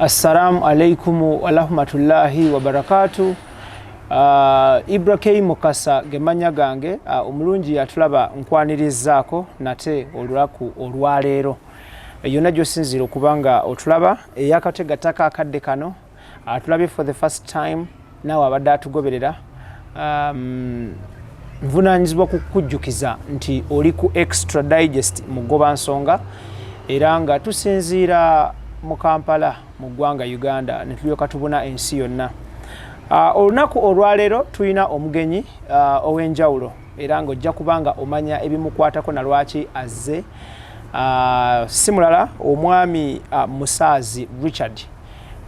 Assalamu alaikum wa rahmatullahi wa barakatuh. IBRAH mukasa gemanya gange omulungi atulaba nkwanirizaako nate olulaku olwaleero yonna gy'osinziira okubanga otulaba eyakategataka akadde kano atulabye for the first time naawe abadde atugoberera nvunaanyizibwa kukujjukiza nti oli ku Extra Digest mugoba nsonga era nga tusinziira mu Kampala mu ggwanga Uganda ne tulyoka tubuna ensi yonna. Olunaku olwaleero tulina omugenyi ow'enjawulo era ng'ojja kubanga omanya ebimukwatako na lwaki azze. Si mulala omwami MUSAAZI Richard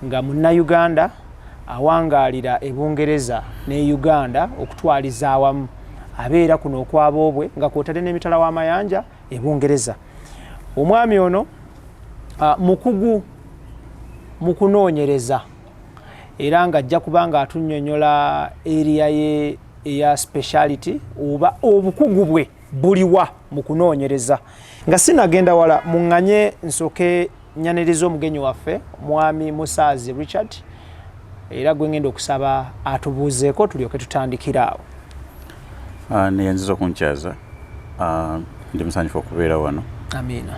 nga munnayuganda awangaalira e Bungereza ne Uganda okutwaliza awamu abeera kuno okwaboobwe nga kw'otadde n'emitala w'amayanja e Bungereza. Omwami ono mukugu mu kunoonyereza era nga ajja kubanga atunnyonnyola area ye eya speciality oba obukugu bwe buliwa mu kunoonyereza. Nga sinagenda wala muŋŋanye nsooke nyaniriza omugenyi waffe mwami MUSAAZI Richard era gwe ngenda okusaba atubuuzeeko tulyoke tutandikira awo. Neyanziza okunkyaza ndi musanyufu okubeera wano. Amiina.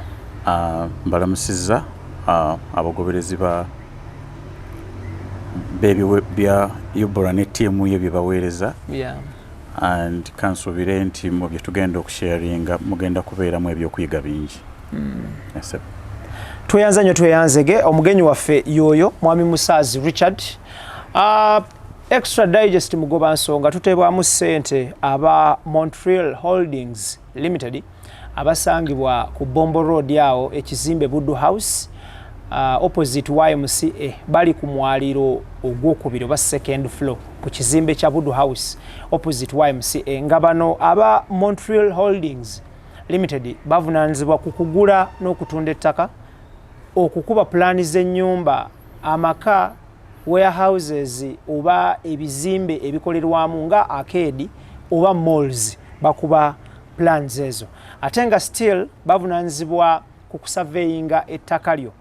Mbalamusizza abagoberezi bya IBRAH ne ttiimu ye bye baweereza and kansuubire nti mu bye tugenda okusharinga mugenda kubeeramu ebyokuyiga bingi. Tweyanza nnyo tweyanzege omugenyi waffe y'oyo mwami MUSAAZI Richard. Extra Digest mugoba nsonga tuteebwamu ssente aba Montreal Holdings Limited abasangibwa ku Bombo Road awo ekizimbe Buddu House opposite YMCA bali ku mwaliro ogwokubiri oba second floor ku kizimbe kya Buddu House opposite YMCA. Nga bano aba Montreal Holdings Limited bavunaanyizibwa ku kugula n'okutunda ettaka, okukuba pulaani z'ennyumba, amaka, warehouses oba ebizimbe ebikolerwamu nga arcade oba malls bakuba plans ezo. Ate nga still bavunaanyizibwa ku kusurveyinga ettaka lyo.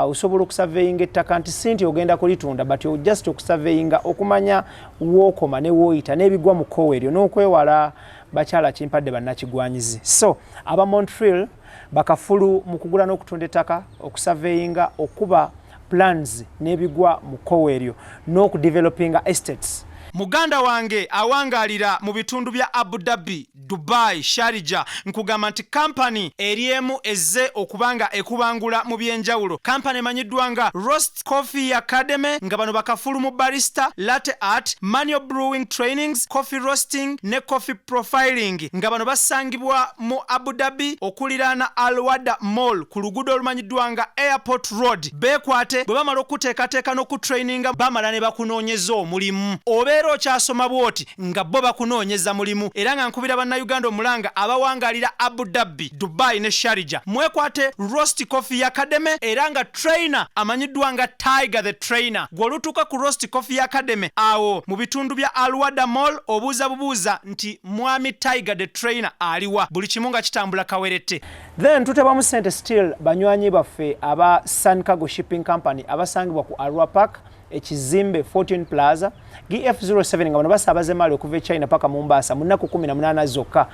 Osobola okusurveyinga ettaka nti si nti ogenda kulitunda but just okusurveyinga okumanya wookoma ne wooyita n'ebigwa mu kkowe eryo n'okwewala bakyala kimpadde bannakigwanyizi. So aba Montreal bakafulu mu kugula n'okutunda ettaka, okusurveyinga, okuba plans n'ebigwa mu kkowe eryo n'okudevelopinga estates. Muganda wange awangaalira mu bitundu bya Abu Dhabi, Dubai, Sharjah nkugamba nti kampani eriemu ezze okubanga ekubangula mu byenjawulo. Kampani emanyiddwa nga Roast Coffee Academy nga bano bakafulu mu barista, latte art, manual brewing trainings, coffee roasting ne coffee profiling nga bano basangibwa mu Abu Dhabi okuliraana Al Wada Mall ku luguudo olumanyiddwa nga Airport Road. Beekwate bwe bamala okuteekateeka n'okutraininga bamala ne bakunoonyeza omulimu. Obeera okyasoma bwoti nga bo bakunoonyeza mulimu era nga nkubira bannayuganda omulanga abawangaalira Abu Dhabi, Dubai ne Sharjah mwekwate Roast Coffee Academy era nga trainer amanyiddwa nga Tiger the Trainer. Gw'olutuuka ku Roast Coffee Academy awo mu bitundu bya Alwada Mall obuuza bubuuza nti mwami Tiger the Trainer aliwa, buli kimu nga kitambula kawerette. Then tutebamu ssente still banywanyi baffe aba Sun Cargo Shipping Company abasangibwa ku Arua Park ekizimbe Fortune Plaza GF07 nga bano basaabaze maali okuva e China paka Mombasa mu nnaku 18 zokka.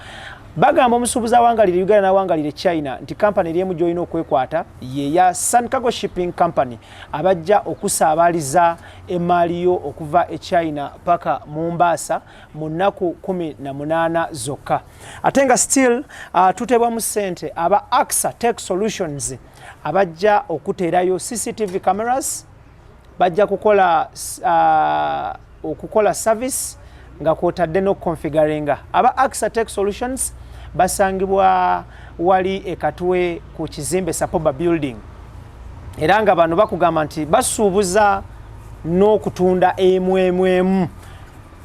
Bagamba omusuubuzi awangaalira Uganda n'awangaalira China nti kampani eriemu gy'olina okwekwata ye ya Sun Cargo Shipping Company abajja okusaabaaliza emaali yo okuva e China paka Mombasa mu nnaku 18 zokka. Ate nga still tuteebwamu ssente aba AXA Tech Solutions abajja okuteerayo CCTV cameras, bajja okukola service nga kwotadde n'okukonfiguringa. Aba AXA Tech Solutions basangibwa wali ekatwe ku kizimbe Sapoba Building era nga bano bakugamba nti basuubuza n'okutunda emu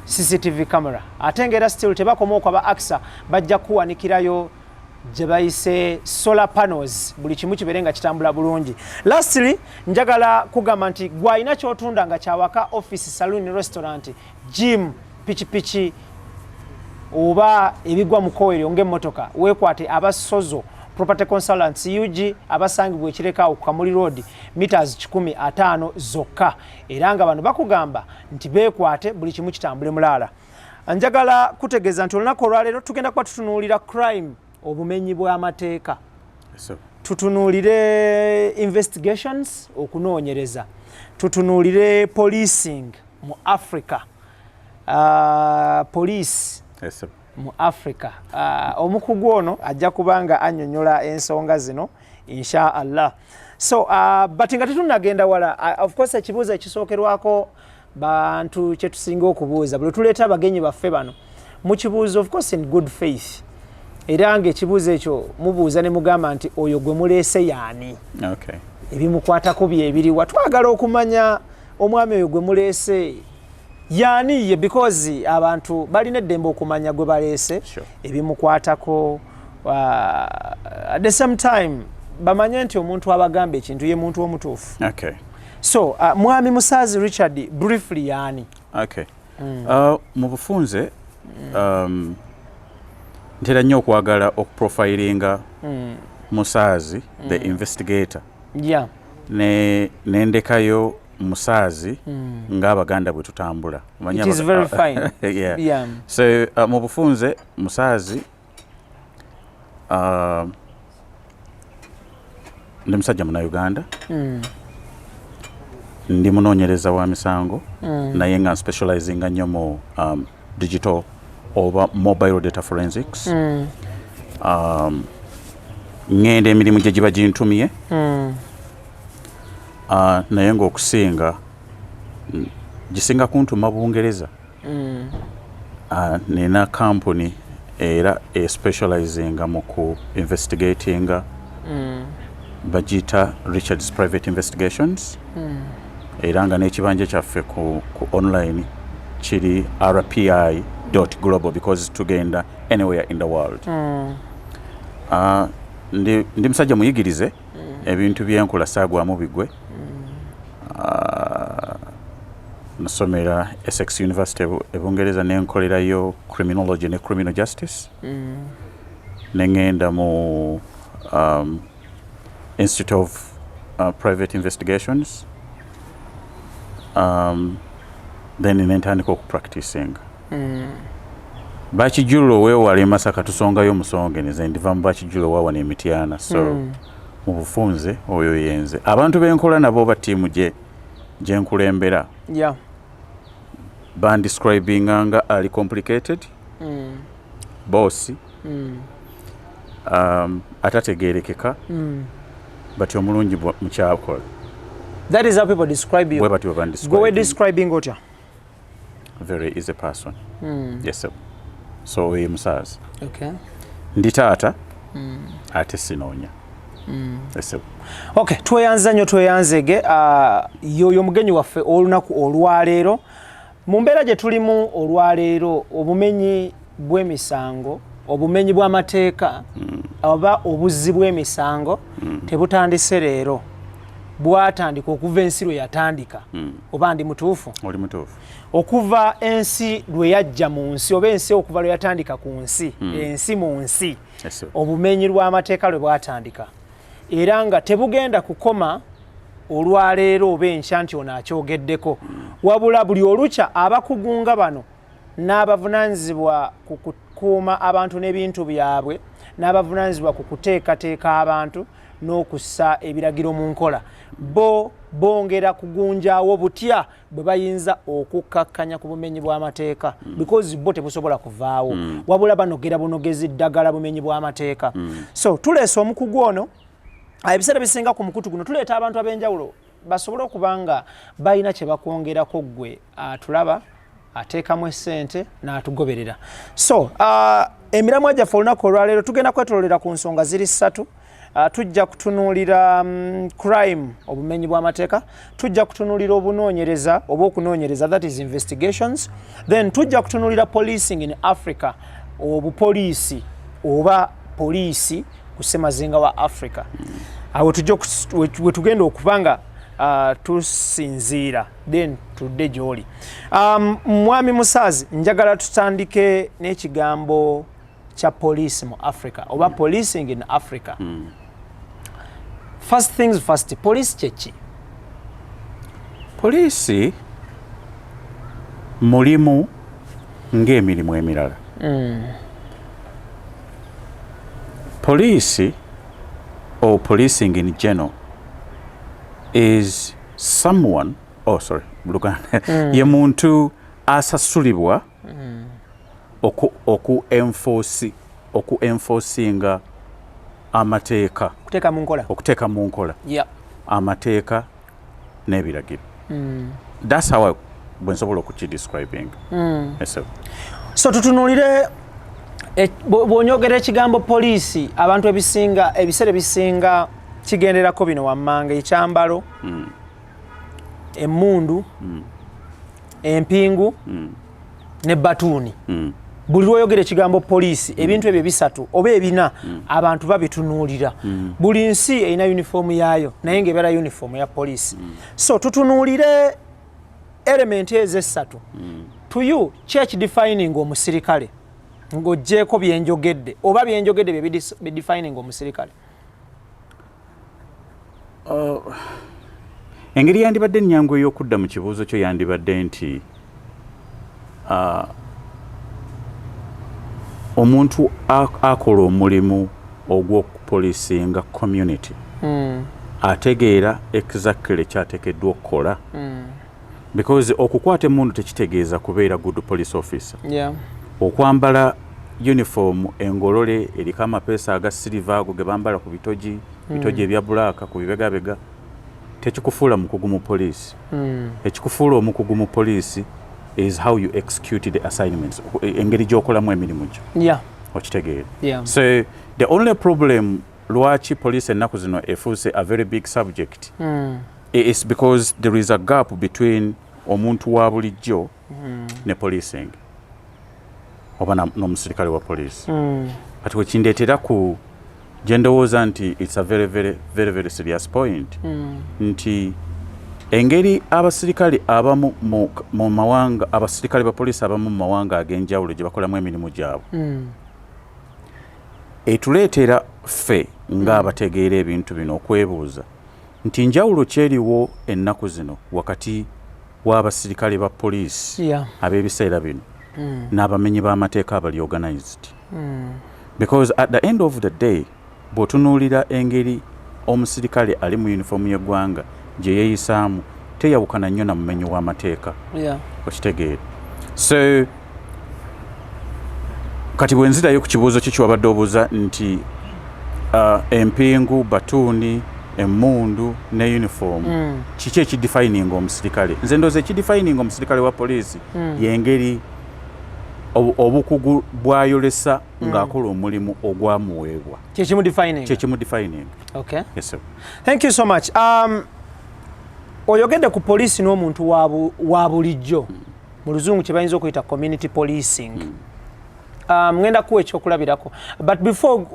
CCTV camera. Ate ng'era still tebakoma okwo aba AXA bajja kuwanikirayo gye bayise solar panels buli kimu kibeere nga kitambula bulungi. Lastly njagala kugamba nti gw'alina ky'otunda nga kyawaka, office, saloon, restaurant, gym, pichipichi oba ebigwa mu kkowe eryo ng'emmotoka, weekwate abasozo property consultants UG abasangibwa ekireka ku Kamuli Road meters 15 zokka era nga bano bakugamba nti beekwate buli kimu kitambule mulala. Njagala kutegeeza nti olunaku olwaleero tugenda kuba tutunuulira crime obumenyi bw'amateeka. Tutunuulire investigations okunoonyereza. Tutunuulire policing mu Africa. Police mu Africa. Omukugu ono ajja kubanga annyonnyola ensonga zino insha Allah. So but nga tetunagenda wala of course ekibuuzo ekisookerwako bantu kye tusinga okubuuza buli tuleeta abagenyi baffe bano mu kibuuzo of course in good faith era ng'ekibuuzo ekyo mubuuza ne mugamba nti oyo gwe muleese yaani. Okay. Ebimukwatako byebiriwa twagala okumanya omwami oyo gwe muleese yaani ye because abantu balina eddembe okumanya gwe baleese ebimukwatako at the same time bamanye nti omuntu abagamba ekintu ye muntu omutuufu. Okay. So mwami Musaazi Richard briefly yaani. Okay. Mu bufunze ntera nnyo okwagala okuprofilinga Musaazi the investigator. Yeah. Nendekayo Musaazi ng'Abaganda bwe tutambula. It is very fine. Yeah. Yeah. So mu bufunze Musaazi ndi musajja Munnayuganda. Ndi munoonyereza wa misango naye nga specializinga nnyo mu digital oba mobile data forensics. Ngenda emirimu gye giba gintumye naye ng'okusinga gisinga kuntuma Bungereza. Nina company era specializinga mu ku investigatinga bagita Richard's Private Investigations. Era nga n'ekibanja kyaffe ku online kiri rpi.global because tugenda anywhere in the world. Ndi musajja muyigirize ebintu byenkola saagwamu bigwe. Nasomera Essex University e Bungereza nenkolerayo criminology ne criminal justice. Nengenda mu Institute of Private Investigations. Then nentandika okupracticing. Bakijulo weewala Masaka tusongayo musonge nze ndiva mu Bakijulo wawa n'Emityana. So mu bufunze oyo yenze abantu benkola nabo ba tiimu gye nkulembera. Yeah. Describing nga ali complicated. Boss. Atategerekeka. But omulungi mukyakola. That is how people describe you. Go away describing otya. Very easy person. Yes sir. So we Musaazi. Okay. Ndi taata ate sinoonya. Yes sir. Okay, tweyanzege yoyo mugenyi waffe olunaku olwaleero. Mu mbeera gye tulimu olwaleero obumenyi bw'emisango, obumenyi bw'amateeka oba obuzzi bw'emisango tebutandise leero. Bwatandika okuva ensi lwe yatandika. Oba ndi mutuufu? Oli mutuufu. Okuva ensi lwe yajja mu nsi oba ensi okuva lwe yatandika ku nsi, ensi mu nsi. Obumenyi lw'amateeka lwe bwatandika. Era nga tebugenda kukoma olwaleero oba enkya nti ono akyogeddeko. Wabula buli olukya abakugunga bano n'abavunaanyizibwa ku kukuuma abantu n'ebintu byabwe n'abavunaanyizibwa ku kuteekateeka abantu n'okussa ebiragiro mu nkola bongera kugunjaawo butya bwe bayinza okukkakkanya ku bumenyi bw'amateeka because bo tebusobola kuvaawo wabula banogera bunogezi ddagala bumenyi bw'amateeka. So tuleese omukugu ono ebiseera bisinga ku mukutu guno tuleeta abantu ab'enjawulo basobole okuba nga balina kye bakwongerako ggwe atulaba ateekamu essente n'atugoberera. So emiramwa gyaffe olunaku olwaleero tugenda kwetololera ku nsonga ziri ssatu. Tujja kutunuulira crime obumenyi bw'amateeka, tujja kutunuulira obunoonyereza oba okunoonyereza that is investigations, then tujja kutunuulira policing in Africa obupoliisi oba poliisi ku ssemazinga wa Africa. Awo we tugenda okubanga tusinziira then tudde gy'oli. Mwami Musaazi njagala tutandike n'ekigambo kya police mu Africa oba policing in Africa. First things first, police chechi. Poliisi mulimu ng'emirimu emirala. Poliisi or policing in general is someone, ye muntu asasulibwa oku-enforcinga amateeka, okuteeka mu nkola amateeka n'ebiragiro. That's how bwe nsobola okukidescribing. So tutunuulire bw'onyogera ekigambo poliisi, abantu ebiseera ebisinga kigenderako bino wammanga: ekyambalo, emmundu, empingu ne batuuni. Buli lw'oyogera ekigambo poliisi, ebintu ebyo bisatu oba ebina abantu babitunuulira. Buli nsi erina yunifoomu yaayo naye ng'ebeera yunifoomu ya poliisi. So tutunuulire elementi ezo essatu. To you, church defining omusirikale ng'oggyeko byenjogedde oba byenjogedde bye defining omusirikale. Engeri yandibadde ennyangu ey'okudda mu kibuuzo kyo yandibadde nti omuntu akola omulimu ogw'okupolisinga community ategeera exactly kyateekeddwa okukola, because okukwata emmundu tekitegeeza kubeera good police officer. Okwambala uniform engolole eriko amapeesa aga silver ago ge bambala ku bitogi ebya bulaaka ku bibegabega tekikufuula mukugu mu poliisi. Ekikufuula omukugu mu poliisi is how you execute the assignments, engeri gy'okolamu emirimu gyo. Okitegeera. So the only problem lwaki police ennaku zino efuuse a very big subject is because there is a gap between omuntu wa bulijjo ne policing oba n'omusirikale wa poliisi. Kati wekindeetera ku gye ndowooza nti it's a very serious point nti engeri abasirikale abamu mu mawanga, abasirikale ba poliisi abamu mu mawanga ag'enjawulo gye bakolamu emirimu gyabwe etuleetera ffe ng'abategeera ebintu bino okwebuuza nti njawulo kyeriwo ennaku zino wakati w'abasirikale ba poliisi ab'ebiseera bino n'abamenyi b'amateeka abali organized. Because at the end of the day bw'otunuulira engeri omusirikale ali mu yunifoomu y'eggwanga gye yeeyisaamu teyawukana nnyo na mumenyi w'amateeka. Okitegeera. So kati bwe nzirayo ku kibuuzo kiki wabadde obuuza nti empingu, batuuni, emmundu ne uniform kiki ekidefining omusirikale? Nze ndowooza ekidefining omusirikale wa poliisi y'engeri obukugu bw'ayolesa ng'akola omulimu ogwamuweebwa. Kyekimu defining. Okay. Yes, sir. Thank you so much. Oyogedde ku poliisi n'omuntu wa bulijjo mu luzungu kye bayinza okuyita community policing. Ngenda kuwa ekyokulabirako, but before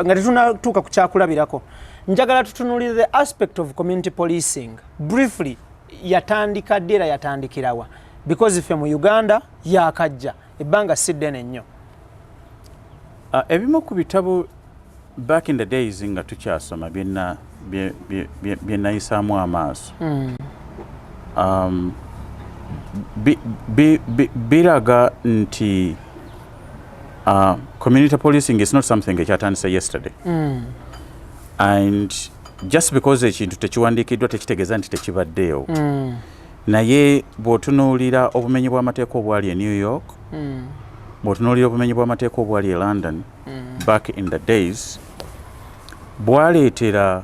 nga tetunatuuka ku kyakulabirako njagala tutunuulire the aspect of community policing briefly. Yatandika ddi era yatandikirawa? Because ffe mu Uganda yaakajja ebbanga si ddene nnyo. Ebimu ku bitabo back in the days nga tukyasoma bye nayisaamu amaaso biraga nti community policing is not something ekyatandise yesterday. And just because ekintu tekiwandiikiddwa tekitegeeza nti tekibaddeewo. Naye bw'otunuulira obumenyi bw'amateeka obwali e New York, bw'otunuulira obumenyi bw'amateeka obwali e London back in the days, bwaleetera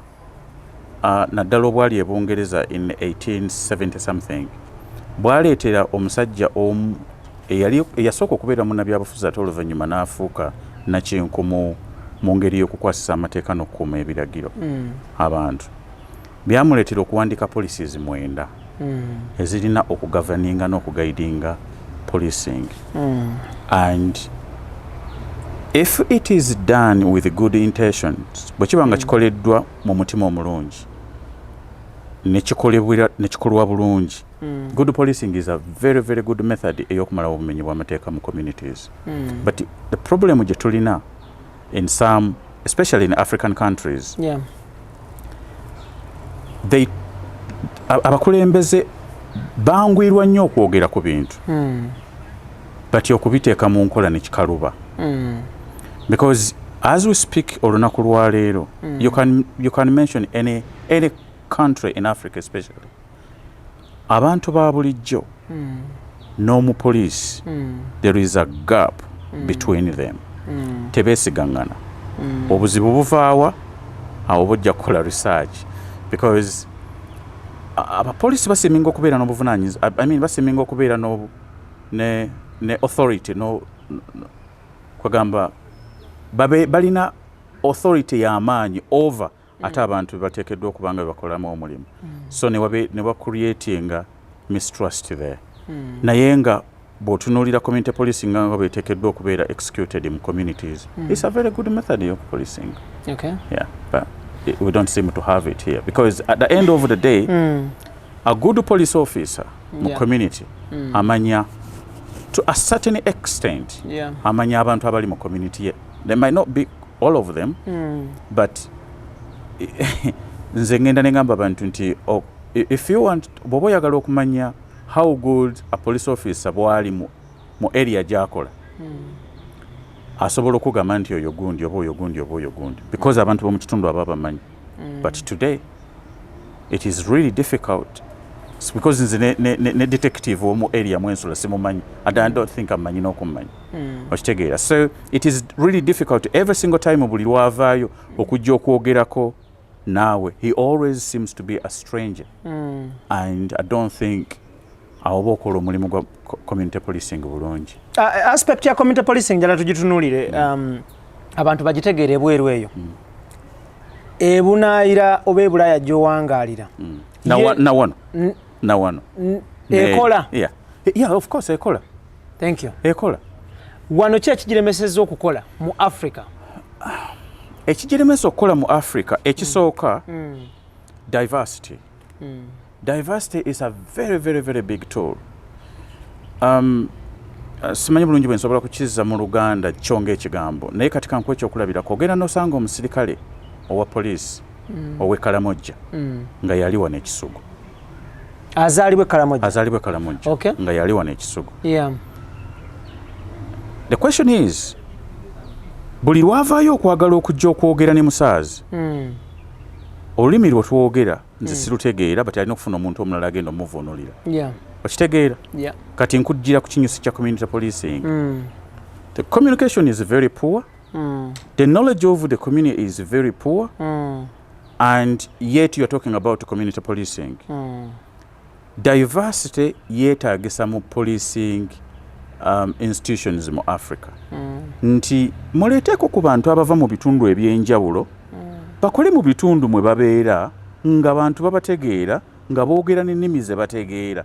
naddala obwali e Bungereza in 1870 something, bwaleetera omusajja omu eyasooka okubeera munnabyabufuzi ate oluvannyuma n'afuuka nakinkumu mu ngeri y'okukwasisa amateeka n'okukuuma ebiragiro abantu. Byamuleetera okuwandiika policies 9 ezirina okugavaninga n'okugaidinga policing. And if it is done with good intentions, bwe kiba nga kikoleddwa mu mutima omulungi ne kikolwa bulungi Good policing is a very, very good method eyokumala obumenyi bw'amateeka mu communities. But the problem gye tulina in some, especially in African countries, abakulembeze bangwirwa nnyo okwogera ku bintu bati okubiteeka mu nkola ne kikaluba. Because as we speak olunaku lwaleero, you can mention any country in Africa especially, abantu ba bulijjo n'omupoliisi, there is a gap between them. Tebeesigangana. Obuzibu buvaawa awo bojja kukola research, because abapoliisi baseminga okubeera n'obuvunaanyizibwa, baseminga okubeera ne authority, kwagamba balina authority y'amaanyi over ate abantu bateekeddwa okuba nga bakolamu omulimu. So ne bacreatinga mistrust there. Naye nga bw'otunuulira community policing nga beteekeddwa okubeera executed mu communities, it's a very good method of policing. Okay. Yeah, but we don't seem to have it here, because at the end of the day, a good police officer mu community amanya to a certain extent, amanya abantu abali mu community. They might not be all of them, but nze ngenda ne ngamba abantu nti if you want, bw'oba oyagala okumanya how good a police officer bw'ali mu area gy'akola, asobola okugamba nti oyo gundi oba oyo gundi oba oyo gundi, because abantu b'omu kitundu aba bamanyi. But today it is really difficult, because nze ne detective w'omu area mwensula simumanyi. I don't think amanyi n'okumanyi. Okitegeera. So it is really difficult every single time buli lwavaayo okujja okwogerako naawe. He always seems to be a stranger. And I don't think awo okola omulimu gwa community policing bulungi. Aspect ya community policing njala tugitunuulire, abantu bagitegeere ebweru eyo. Ebunaayira oba ebulaya gy'owangaalira. Na wano. Ekola? Yeah, of course ekola. Thank you. Ekola. Wano ki ekigiremesezza okukola mu Africa? Ekigiremesa okukola mu Africa, ekisooka, diversity. Diversity is a very, very, very big tool. Simanyi bulungi bwe nsobola kukizza mu Luganda kyonga ekigambo, naye kati kankuwa ekyokulabirako. Ogenda n'osanga omusirikale owa poliisi ow'e Kalamojja nga yali wano ekisugu. Azaalibwe Kalamojja. Azaalibwe Kalamojja. Okay. Nga yali wano ekisugu. Yeah. The question is, buli lwavaayo okwagala okujja okwogera ne musaazi, olulimi lwe twogera nze sirutegeera, but alina okufuna omuntu omulala agenda omuvuunulira. Okitegeera? Kati nkujjira ku kinyusi kya community policing. The communication is very poor. The knowledge of the community is very poor. And yet you are talking about community policing. Diversity yeetaagisa mu policing institutions mu Africa. Nti muleeteeko ku bantu abava mu bitundu ebyenjawulo, bakole mu bitundu mwe babeera nga bantu babategeera, nga boogera n'ennimi ze bategeera.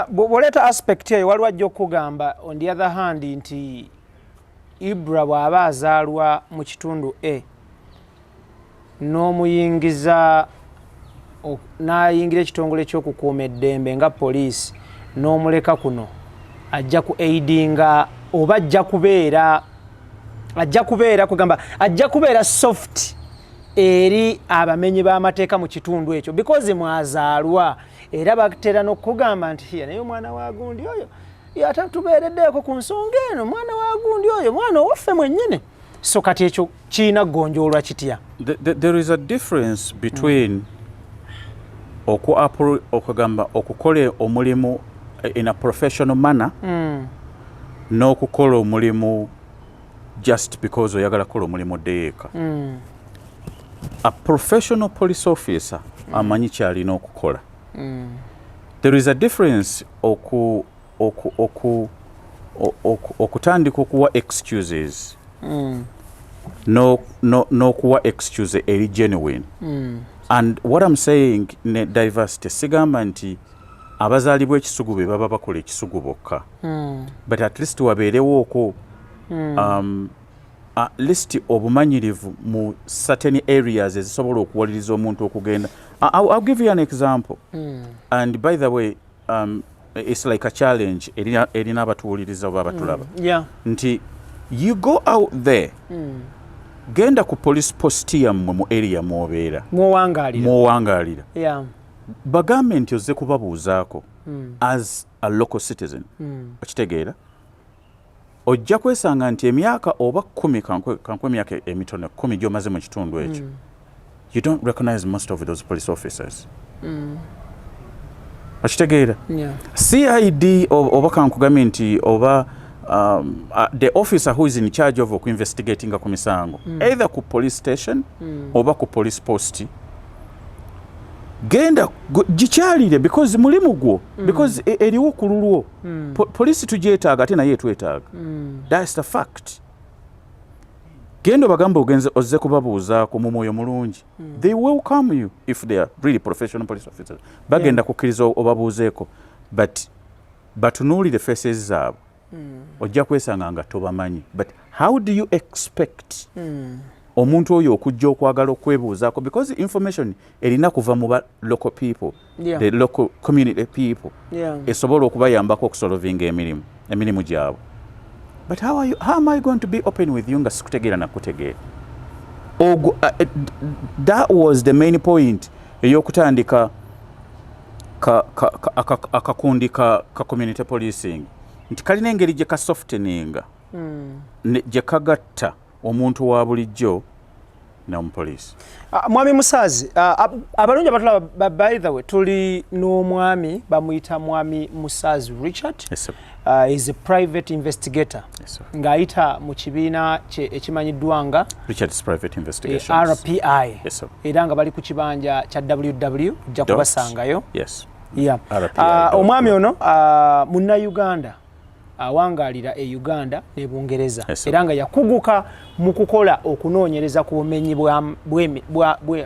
Bw'oleeta aspect eyo waliwo ajja okugamba on the other hand nti IBRAH bw'aba azaalwa mu kitundu n'omuyingiza n'ayingira ekitongole ky'okukuuma eddembe nga poliisi n'omuleka kuno, ajja ku aidinga oba ajja kubeera soft eri abamenyi b'amateeka mu kitundu ekyo, because mwazaalwa era batera n'okugamba nti naye omwana wa gundi oyo yatatubeereddeeko ku nsonga eno, mwana wa gundi oyo mwana owaffe mwennyini. So kati ekyo kiina gonjoolwa kitya? There is a difference between okugamba okukola omulimu in a professional manner n'okukola omulimu just because oyagala kukola omulimu oddeyeeka. A professional police officer amanyi kyalina okukola. There is a difference okutandika okuwa excuses n'okuwa excuse eri genuine. And what I'm saying ne diversity, sigamba nti abazaalibwa ekisugu be baba bakola ekisugu bokka, but at least wabeerewo okwo at least obumanyirivu mu certain areas ezisobola okuwaliriza omuntu okugenda I'll give you an example. And by the way, it's like a challenge. Erina abatuwuliriza oba abatulaba. Yeah. Nti you go out there. Genda ku police post yammwe mu area mwobeera. Mwowangalira. Yeah. Bagambe nti ozze kubabuuzaako as a local citizen. Okitegeera? Ojja kwesanga nti emyaka oba 10 kankwe emyaka emitono 10 gy'omaze mu kitundu ekyo. You don't recognize most of those police officers. Okitegeera? Yeah. CID oba kankugambye nti oba the officer who is in charge of investigating ku misango either ku police station oba ku police post genda gikyalire because mulimu gwo because eriwo kululwo police tugyetaaga ate naye twetaaga that's the fact. Genda bagamba ogenze ozze kubabuuzaako mu mwoyo mulungi they welcome you if they are really professional police officers bagenda kukkiriza obabuuzeeko but batunuulire faces zaabwe ojja kwesanga nga tobamanyi but how do you expect omuntu oyo okujja okwagala okwebuuzaako because information erina kuva mu local people the local community people esobola okubayambako okusolvinga emirimu gyabwe but how am I going to be open with you nga sikutegeera nakutegeera that was the main point ey'okutandika akakundi ka community policing nti kalina engeri gye kasofteninga gye kagatta omuntu wa bulijjo n'omupoliisi. Mwami Musaazi, abalungi abatulaba by the way tuli n'omwami bamuyita Mwami Musaazi Richard. Yes, sir. Is a private investigator. Yes, sir. Ng'ayita mu kibiina ekimanyiddwanga Richard's Private Investigations. RPI. Yes, sir. Era nga bali ku kibanja kya WW ojja kubasangayo. Yes. Yeah. Omwami ono munna-Uganda awangalira e Uganda ne Bungereza era nga yakuguka mu kukola okunoonyereza ku bumenyi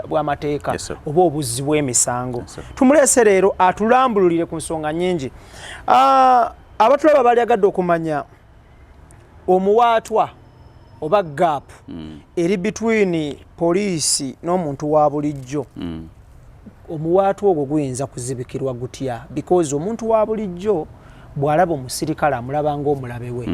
bw'amateeka oba obuzzi bw'emisango. Tumuleese leero atulambululire ku nsonga nnyingi. Abatulaba balyagadde okumanya omuwaatwa oba gap eri between poliisi n'omuntu wa bulijjo. Omuwaatwa ogwo guyinza kuzibikirwa gutya because omuntu wa bulijjo bw'alaba omusirikale amulaba ng'omulabe we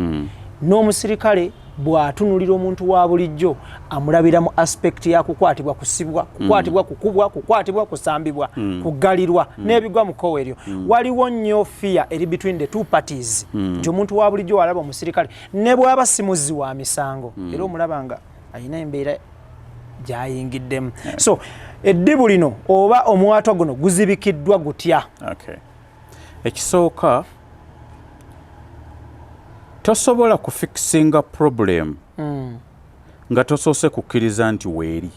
n'omusirikale bw'atunulira omuntu wa bulijjo amulabira mu aspect ya kukwatibwa kusibwa kukwatibwa kukubwa kukwatibwa kusambibwa kugalirwa n'ebigwa mu kkowe eryo. Waliwo nnyo fear eri between the two parties nti omuntu wa bulijjo alaba omusirikale ne bw'aba si muzzi wa misango era omulaba nga alina embeera gy'ayingiddemu. So eddibu lino oba omuwaatwa guno guzibikiddwa gutya? Ekisooka tosobola kufikisinga problem nga tosoose kukkiriza nti weeri.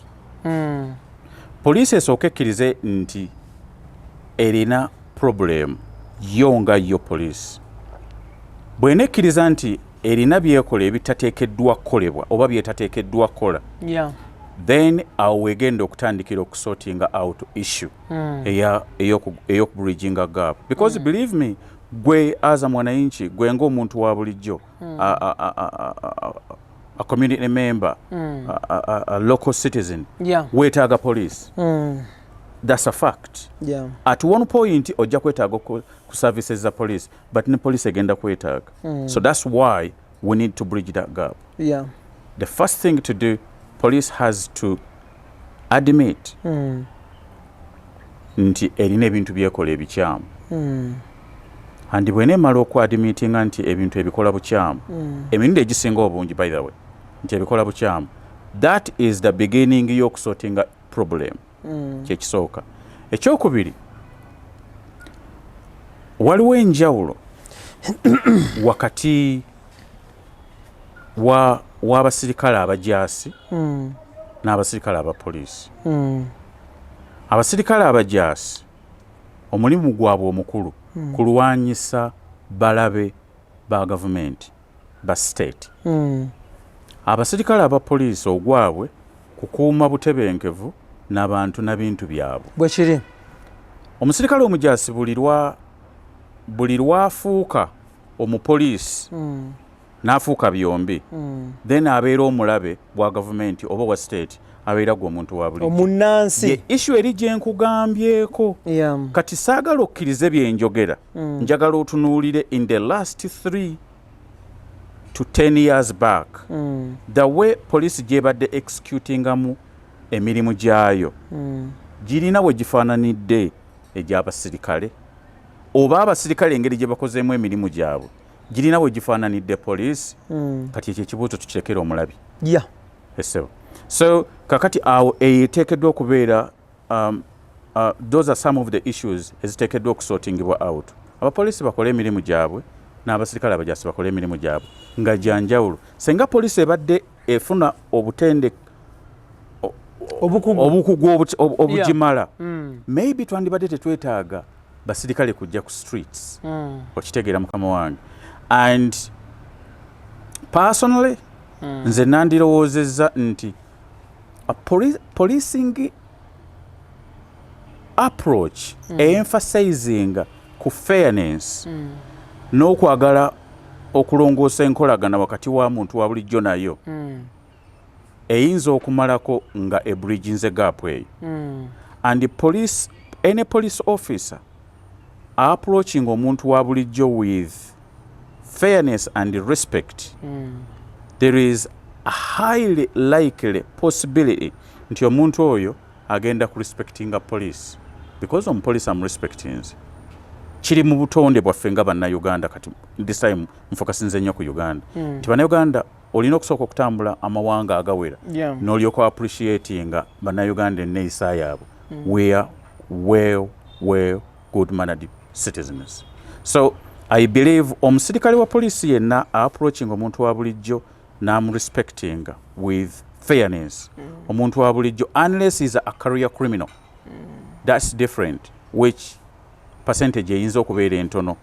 Poliisi esooka ekkirize nti erina problem yo nga yo poliisi. Bw'enekkiriza nti erina byekola ebitateekeddwa kukolebwa oba byetateekeddwa kukola then awo wegenda okutandikira okusortinga out issue ey'okubridginga gap because believe me gwe aza mwananchi gwe ng'omuntu wa bulijjo a community member a local citizen weetaaga police. That's a fact. At one point ojja kwetaaga ku services za police but ne police egenda kwetaaga. So that's why we need to bridge that gap. The first thing to do, police has to admit nti erina ebintu byekola ebikyamu. Andi bw'eneemala okuadmitinga nti ebintu ebikola bukyamu emirundi egisinga obungi by the way nti ebikola bukyamu, that is the beginning y'okusortinga problem. Kyekisooka. Ekyokubiri, waliwo enjawulo wakati w'abasirikale abajaasi n'abasirikale abapoliisi. Abasirikale abajaasi omulimu gwabwe omukulu kulwanyisa balabe ba gavumenti ba state. Abasirikale abapoliisi ogwabwe kukuuma butebenkevu n'abantu n'ebintu byabwe. Bwe kiri Omusirikale omujaasi buli lwafuuka omupoliisi n'afuuka byombi then abeera omulabe bwa gavumenti oba wa state abeera gwe omuntu wa bulijjo omunnansi ye issue eri gye nkugambyeko kati saagala okkirize bye njogera njagala otunuulire in the last 3 to 10 years back the way police gyebadde executingamu emirimu gyayo girina we gifaananidde egy'abasirikale oba abasirikale engeri gye bakozeemu emirimu gyabwe girina we gifaananidde poliisi kati ekyo ekibuuzo tukirekera omulabi esebo so kakati awo eteekeddwa okubeera those are some of the issues eziteekeddwa okusortingibwa out abapoliisi bakole emirimu gyabwe n'abasirikale abajasi bakole emirimu gyabwe nga gyanjawulo senga poliisi ebadde efuna obutende obukugu obugimala maybe twandibadde tetwetaaga basirikale kujja ku streets okitegeera mukama wange and personally nze nandirowoozezza nti a policing approach emphasizing ku fairness n'okwagala okulongoosa enkolagana wakati wa muntu wa bulijjo nayo eyinza okumalako nga ebridginze gap eyo and any police officer approaching omuntu wa bulijjo with fairness and respect there is a highly likely possibility nti omuntu oyo agenda ku respectinga police because omupolice am respecting kiri mu butonde bwaffe nga bannayuganda kati this time nfokasinze nnyo ku Uganda nti bannayuganda olina okusooka okutambula amawanga agawera n'olyoka appreciatinga bannayuganda enneeyisa yaabwe we are well good mannered citizens so I believe omusirikale wa poliisi yenna approaching omuntu wa bulijjo n'amurespecting with fairness omuntu wa bulijjo unless is a career criminal that's different which percentage eyinza okubeera entono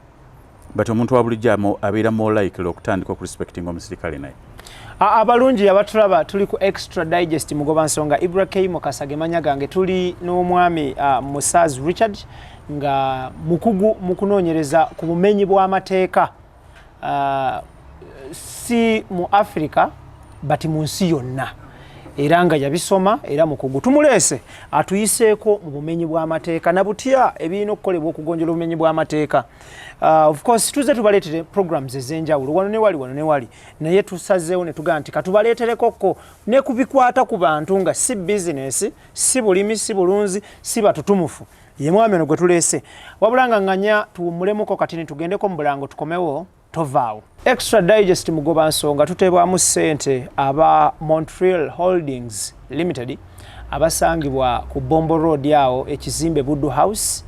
but omuntu wa bulijjo abeera more likely okutandika okurespecting omusirikale naye abalungi abatulaba tuli ku extra digest mugoba nsonga IBRAH Mukasage manya gange tuli n'omwami MUSAAZI Richard nga mukugu mukunoonyereza ku bumenyi bw'amateeka si mu Africa but mu nsi yonna era nga yabisoma era mukugu tumuleese atuyiseeko mu bumenyi bw'amateeka na butya ebirina okukolebwa okugonjola obumenyi bw'amateeka of course tuze tubaleetere programs ez'enjawulo wano ne wali naye tusazeewo ne tugamba nti katubaleeterekoko ne kubikwata ku bantu nga si business si bulimi si bulunzi si batutumufu ye mwami ono gwe tuleese wabula nga nganya tuwumulemuko kati ne tugendeko mu bulango tukomewo tovaawo extra digest mugoba nsonga tuteebwamu ssente aba Montreal Holdings Limited abasangibwa ku Bombo Road awo ekizimbe Buddu House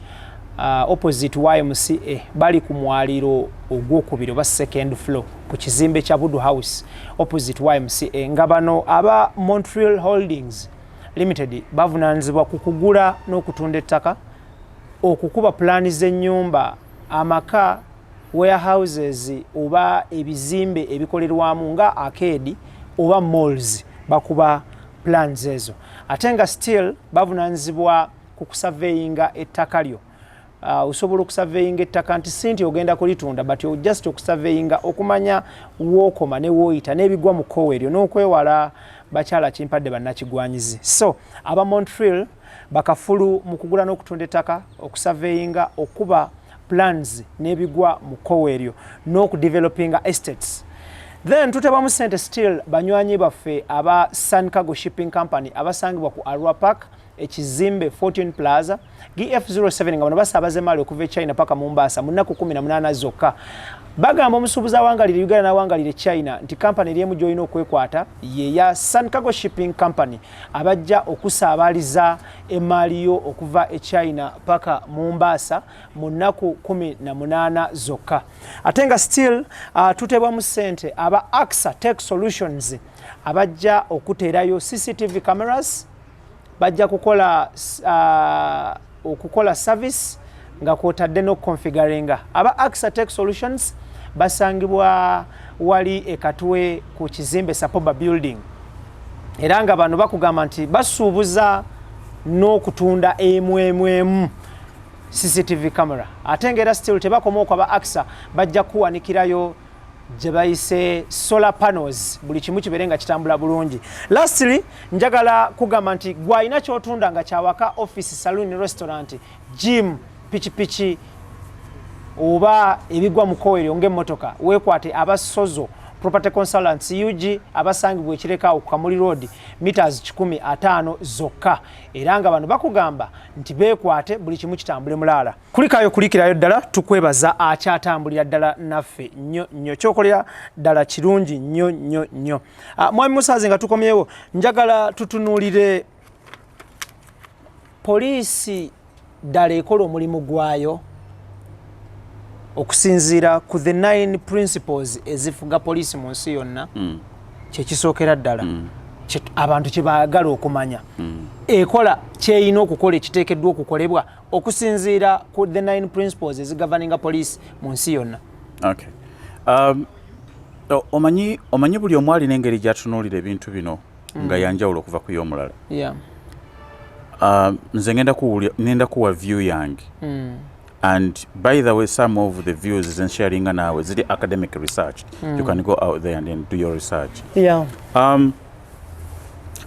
opposite YMCA bali ku mwaliro ogwokubiri oba second floor ku kizimbe kya Buddu House opposite YMCA nga bano aba Montreal Holdings Limited bavunaanyizibwa ku kugula n'okutunda ettaka okukuba pulaani z'ennyumba amaka warehouses oba ebizimbe ebikolerwamu nga arcade oba malls bakuba plans ezo ate nga still bavunaanyizibwa ku kusurveyinga ettaka lyo osobola okusurveyinga ettaka nti sinti ogenda kulitunda but just okusurveyinga okumanya wookoma ne wooyita n'ebigwa mu kkowe eryo n'okwewala bakyala kimpadde bannakigwanyizi so aba Montreal bakafulu mu kugula n'okutunda ettaka okusurveyinga okuba plans n'ebigwa mu kkowe eryo n'okudevelopinga estates then tutebamu ssente still banywanyi baffe aba Sun Cargo Shipping Company abasangibwa ku Arua Park ekizimbe Fortune Plaza GF07 nga bano basaabaze maali okuva e China paka Mombasa mu nnaku 18 zokka bagamba omusuubuzi awangalire Uganda n'awangalire China nti kampani eriemu gy'olina okwekwata ye ya Sun Cargo Shipping Company abajja okusaabaaliza emaali yo okuva e China paka Mombasa mu nnaku 18 zokka ate nga still tuteebwamu ssente aba AXA Tech Solutions abajja okuteerayo CCTV cameras bajja okukola service nga kwotadde n'okukonfiguringa aba AXA Tech Solutions basangibwa wali ekatwe ku kizimbe Sapoba Building era nga bano bakugamba nti basuubuza n'okutunda emu CCTV camera ate nga era still tebakoma okwa aba AXA bajja kuwanikirayo gye bayise solar panels buli kimu kibeere nga kitambula bulungi. Lastly njagala kugamba nti gwalina kyotunda nga kyawaka, office, saloon, restaurant, gym, pichipichi oba ebigwa mu kowero ng'emmotoka, weekwate abasozo property consultants UG abasangibwa ekireka ku Kamuli Road meters 150 zokka, era nga bano bakugamba nti beekwate buli kimu kitambule mulala. Kulikayo kulikirayo ddala, tukwebaza akyatambulira ddala naffe nnyo kyokolera ddala kirungi nnyo. Mwami Musaazi nga tukomyewo, njagala tutunuulire poliisi ddala ekola omulimu gwayo okusinziira ku the 9 principles ezifuga poliisi mu nsi yonna. Kyekisookera ddala abantu kye baagala okumanya, ekola kyeyina okukola ekiteekeddwa okukolebwa okusinziira ku the 9 principles ezigavaninga poliisi mu nsi yonna. Okay. Omanyi buli omu alina engeri gy'atunuulira ebintu bino nga yanjawulo okuva ku y'omulala. Nze ngenda kuwa view yange. And by the way, some of the views and sharing now is the academic research. You can go out there and then do your research.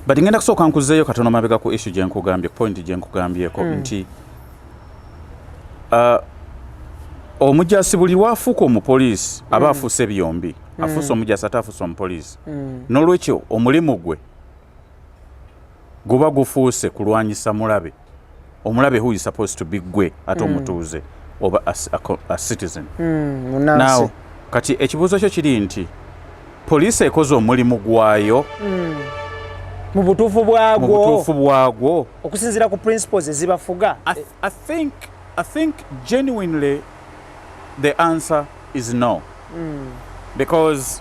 But ngenda kusooka nkuzeeyo katono mabega ku issue gye nkugambye, point gye nkugambyeko nti omujaasi buli waafuuka omupoliisi aba afuuse byombi, afuuse omujaasi ate afuuse omupoliisi. N'olwekyo omulimu gwe guba gufuuse kulwanyisa mulabe. Omulabe who is supposed to be gwe ate omutuuze oba a citizen. Now kati ekibuuzo kyo kiri nti poliisi ekoze omulimu gwayo mu butuufu bwagwo okusinziira ku principles ezibafuga. I think genuinely the answer is no. Because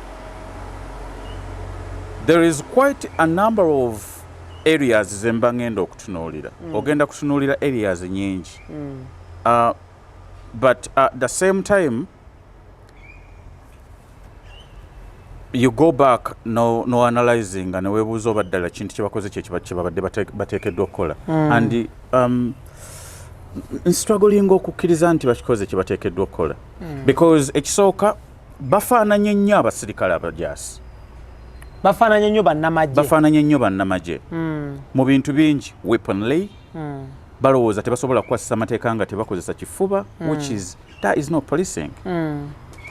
there is quite a number of areas zemba ngenda okutunuulira. Ogenda kutunuulira areas nyingi. But at the same time you go back no analyzing and weebuuza oba ddala kintu kyebakoze kyebabadde bateekeddwa okukola. And struggling okukkiriza nti bakikoze kyebateekeddwa okukola. Because ekisooka bafaananye nnyo abasirikale abajaasi. Bafaananye nnyo bannamagye mu bintu bingi, weaponry, balowooza tebasobola kukwasisa amateeka nga tebakozesa kifuba, that is not policing.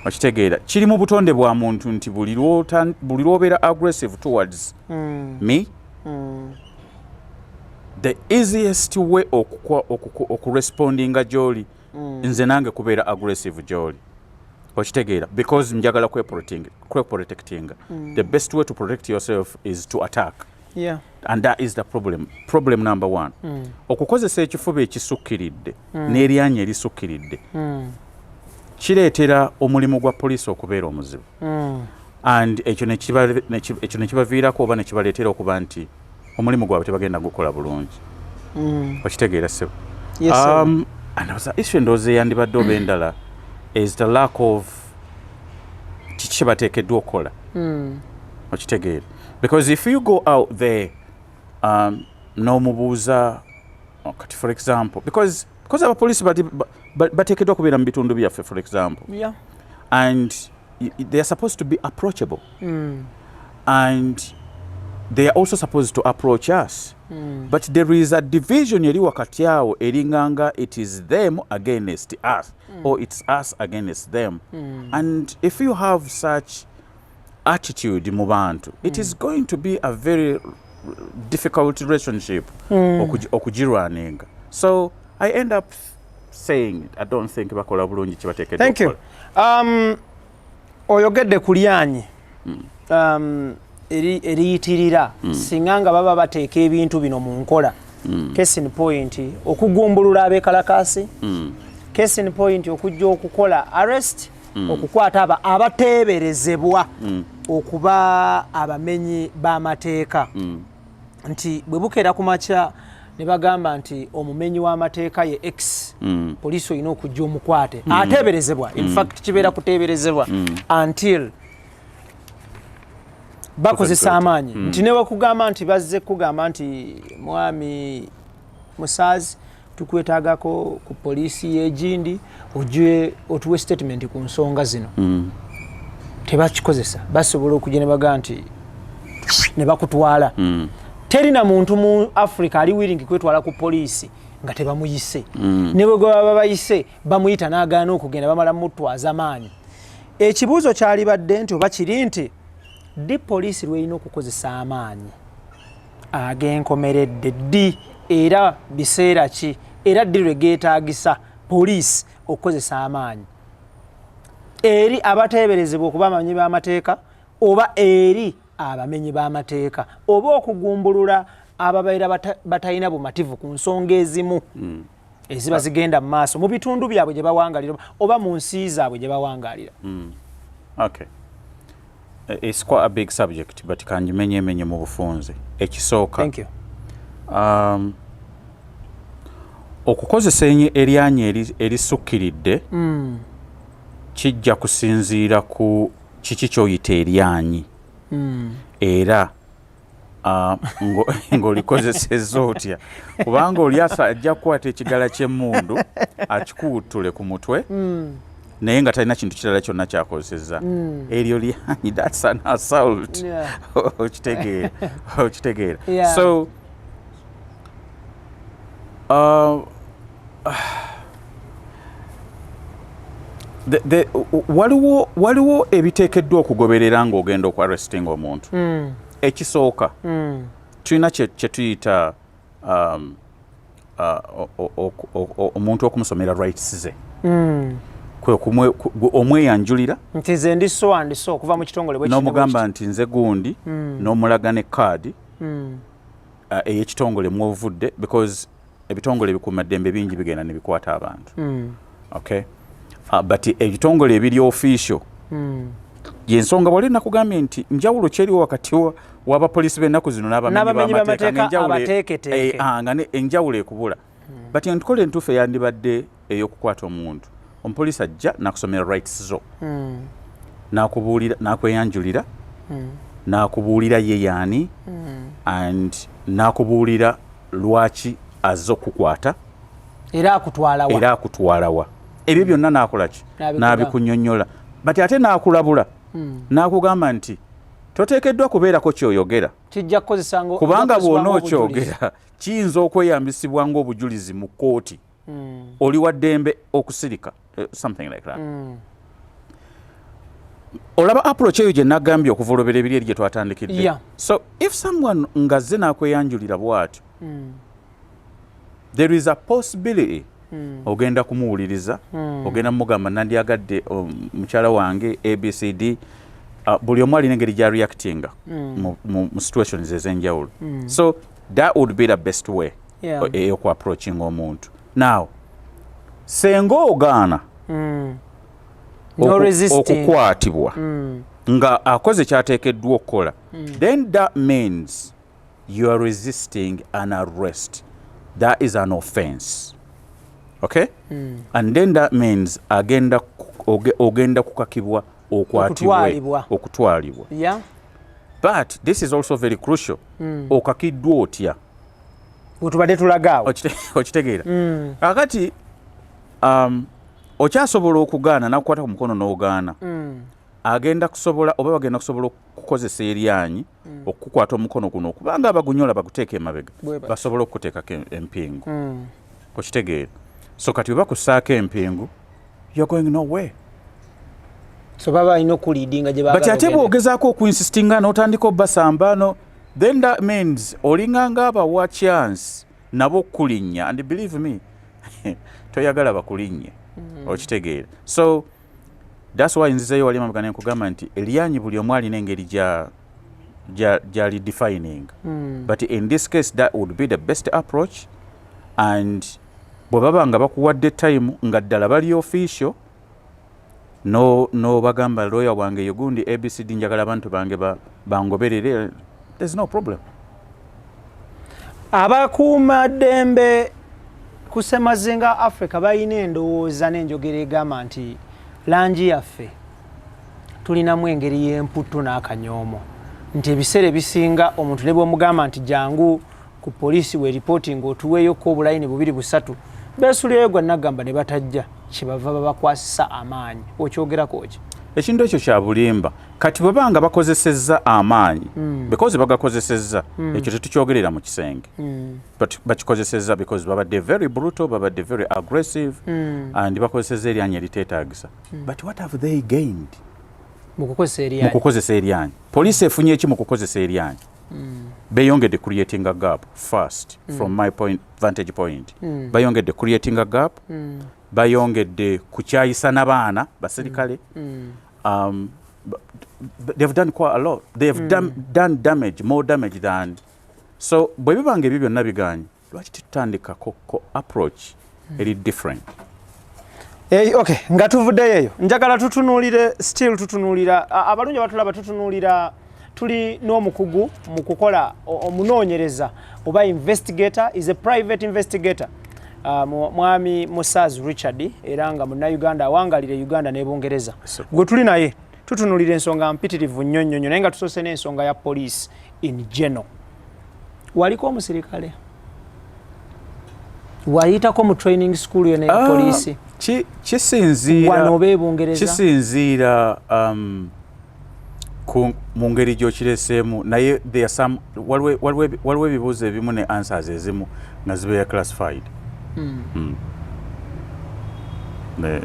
Okitegeera kiri mu butonde bwa muntu nti buli lwobeera aggressive towards me, the easiest way okurespondinga gy'oli nze nange kubeera aggressive gy'oli. Okitegeera because njagala kweprotectinga. The best way to protect yourself is to attack. And that is the problem number one. Okukozesa ekifuba ekisukkiridde n'eryanyi erisukkiridde kireetera omulimu gwa poliisi okubeera omuzibu. And ekyo ne kibaviirako oba ne kibaleetera okuba nti omulimu gwabwe tebagenda gukola bulungi. Okitegeera sebo. And issue endowooza eyandibadde oba endala is the lack of kiki bateekeddwa okukola. Okitegeera. Because if you go out there n'omubuuza kati for example because abapoliisi bateekeddwa okubeera mu bitundu byaffe for example. And they are supposed to be approachable. And they are also supposed to approach us. But there is a division eri wakati awo eringanga it is them against us or it's us against them. And if you have such attitude mu bantu, it is going to be a very difficult relationship okugirwaninga. So I end up saying I don't think bakola bulungi kibateekeddwa. Thank you. Oyogedde ku lyanyi eriyitirira singa nga baba bateeka ebintu bino mu nkola. Case in point okugumbulula abeekalakaasi, case in point okujja okukola arrest, okukwata abateeberezebwa okuba abamenyi b'amateeka. Nti bwe bukeera ku makya ne bagamba nti omumenyi w'amateeka ye X, poliisi olina okujja omukwate ateeberezebwa. In fact kibeera kuteeberezebwa until bakozesa amaanyi. Nti newe kugamba nti bazze kugamba nti mwami Musaazi tukwetaagako ku poliisi y'Egindi ojje otuwe statement ku nsonga zino. tebakikozesa basobola okugenda baga nti ne bakutwala teri na muntu mu Africa ali willing kwetwala ku poliisi nga tebamuyise ne bwe baba bayise bamuyita n'agaana okugenda bamala mutwaza maanyi ekibuuzo kyali badde nti oba kiri nti di poliisi lwelina okukozesa amaanyi ag'enkomeredde ddi era biseera ki era ddi lwe geetaagisa poliisi okukozesa amaanyi eri abateeberezebwa okuba abamanyi b'amateeka oba eri abamenyi b'amateeka oba okugumbulula ababeera batalina bumativu ku nsonga ezimu eziba zigenda mu maaso mu bitundu byabwe gye bawangalira oba mu nsi zaabwe gye bawangalira. Okay. It's quite a big subject, but kanjimenye mu bufunze. Ekisooka. Thank you. Okukozesa eryanyi erisukkiridde kijja kusinziira ku kiki kyoyita eryanyi era ng'olikozesezza otya kubanga oli ajja kukwata ekigala ky'emmundu akikuwuttule ku mutwe naye nga talina kintu kirala kyonna kyakozesezza eryo lyanyi that's an assault okitegeera so waliwo ebiteekeddwa okugoberera ng'ogenda okuarrestinga omuntu ekisooka tulina kye tuyita omuntu okumusomera rights ze omweyanjulira nti nze ndi so and so okuva mu kitongole bwe n'omugamba nti nze gundi n'omulaga ne kaadi ey'ekitongole mwovudde because ebitongole bikuumaddembe bingi bigenda ne bikwata abantu okay but ebitongole ebiri official yensonga wali nakugambye nti njawulo kyeriwo wakati w'abapoliisi b'ennaku zino n'abamenyi b'amateeka nga enjawulo ekubula but entukola entuufu eyandibadde ey'okukwata omuntu omupoliisi ajja nakusomera rights zo nakweyanjulira nakubuulira ye yaani and nakubuulira lwaki azze okukwata era akutwalawa ebyo byonna nakolaki nabikunnyonnyola bati ate nakulabula nakugamba nti toteekeddwa kubeerako kyoyogera kubanga bw'ona okyogera kiyinza okweyambisibwa ng'obujulizi mu kkooti oli wa ddembe okusirika something like that olaba approach eyo gye nagambye okuva olubera ebiri eri gye twatandikidde so if someone ngazze nakweyanjulira bw'atyo there is a possibility ogenda kumuwuliriza ogenda mugamba nandyagadde mukyala wange abcd buli omu alina engeri gya reactinga mu situations ez'enjawulo so that would be the best way ey'okuapproaching omuntu now senga ogaana okukwatibwa nga akoze kyateekeddwa okukola then that means you are resisting an arrest. That is an offense. Okay? And then that means ogenda kukakibwa okutwalibwa. Yeah. But this is also very crucial. Okakiddwa otya. Otubadde tulagaawo. Okitegeera. Kakati okyasobola okugaana nakukwata ku mukono n'ogaana. Agenda kusobola oba bagenda kusobola okukozesa eryanyi okukwata omukono guno kubanga abagunyola baguteeka emabega basobola okuteekako empingu okitegeera so kati bwe bakussaako empingu you're going nowhere so baba alina okuliidinga gye bati ate bw'ogezaako okuinsistinga n'otandika obbasambano then that means olinganga abawa chance nabo okulinnya and believe me toyagala bakulinnye okitegeera so that's why nzizeyo wali mabega nkugamba nti eryanyi buli omu alina engeri gyali defining but in this case that would be the best approach and bwe baba nga bakuwadde time nga ddala bali official no bagamba lawyer wange yogundi abcd njagala abantu bange bangoberere there's no problem. Abakuuma ddembe ku Ssemazinga Africa balina endowooza n'enjogera egamba nti langi yaffe tulinamu engeri y'emputu n'akanyoomo nti ebiseera ebisinga omuntu ne bw'omugamba nti jangu ku poliisi we reporting otuweeyoko obulayini 2-3 beesulyeyo gwa nagamba ne batajja kyebava babakwasisa amaanyi okyogerako ki? ekintu ekyo kya bulimba kati bwebanga bakozesezza amaanyi because bagakozesezza ekyo tetukyogerera mu kisenge but bakikozesezza because babadde very brutal babadde very aggressive and bakozesezza eryanyi eriteetaagisa but what have they gained mu kukozesa eryanyi poliisi efunye eki mu kukozesa eryanyi bayongedde creating a gap first from my vantage point bayongedde creating a gap bayongedde kukyayisa n'abaana basirikale they've done quite a lot they've done damage more damage than so bwe bibanga ebyo byonna biganye lwaki tutandika ko approach eri different okay nga tuvuddeyo eyo njagala tutunuulira abalungi abatulaba tutunuulira tuli n'omukugu mu kukola omunoonyereza oba investigator is a private investigator mwami MUSAAZI Richard era nga munnayuganda awangalire Uganda ne Bungereza gwe tuli naye tutunulira ensonga mpitirivu nnyo naye nga tusoose n'ensonga ya police in general waliko omusirikale wayitako mu training school yone ya police kisinziira mu ngeri gy'okireseemu naye waliwo ebibuuzo ebimu ne answers ezimu nga zibeera classified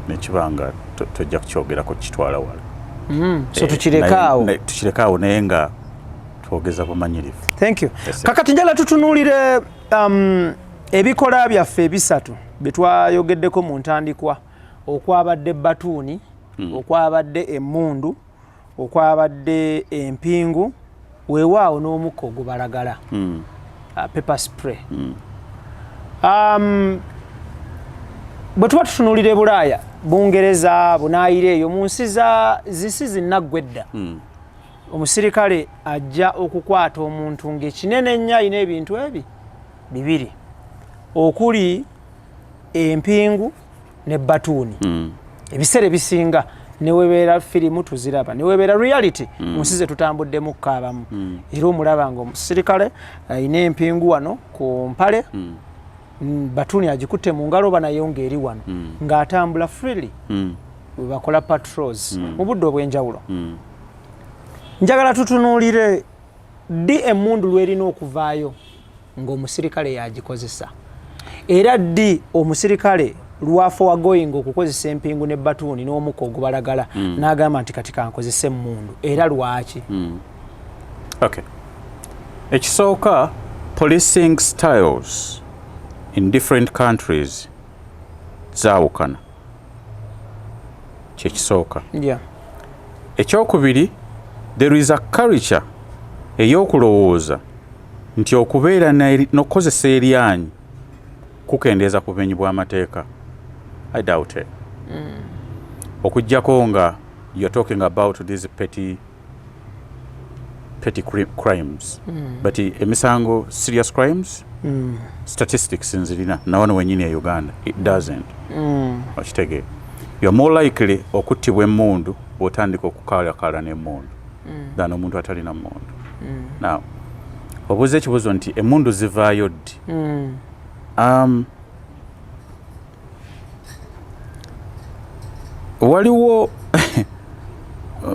nekibanga tojja kukyogerako kitwala wala so tukirekaawo naye nga twogeza bumanyirivu thank you kakati njala tutunuulire ebikola byaffe ebisatu betwayogeddeko mu ntandikwa okwabadde batuuni okwabadde emmundu okwabadde empingu weewaawo n'omukka ogubalagala pepper spray bwe tuba tutunuulira e Bulaaya Bungereza bunaayire eyo mu nsi zisi zinnaggwedda omusirikale ajja okukwata omuntu ng'ekinene nnyo alina ebintu ebi bibiri okuli empingu ne batuuni ebiseera ebisinga newebeera firimu tuziraba newebeera reality mu nsi ze tutambuddemu kaabamu era omulaba nga omusirikale alina empingu wano ku mpale batuuni agikutte mu ngalo banayo ng'eri wano ng'atambula freely we bakola patrols mu budde obw'enjawulo njagala tutunuulire ddi emmundu lw'erina okuvaayo ng'omusirikale yagikozesa era ddi omusirikale lwafa wagoyinga okukozesa empingu ne batuuni n'omukka ogubalagala n'agamba nti kati kankozese emmundu era lwaki okay ekisooka policing styles in different countries zaawukana kyekisooka ekyokubiri there is a culture ey'okulowooza nti okubeera n'okukozesa eryanyi kukendeeza ku bumenyi bw'amateeka I doubt it okujjako nga you're talking about these petty crimes but emisango serious crimes statistics nzirina nawano wenyini ya Uganda it doesn't okitegeera you're more likely okuttibwa emmundu bw'otandika okukalakala n'emmundu than omuntu atalina mmundu now obuuza ekibuuzo nti emmundu zivaayo ddi waliwo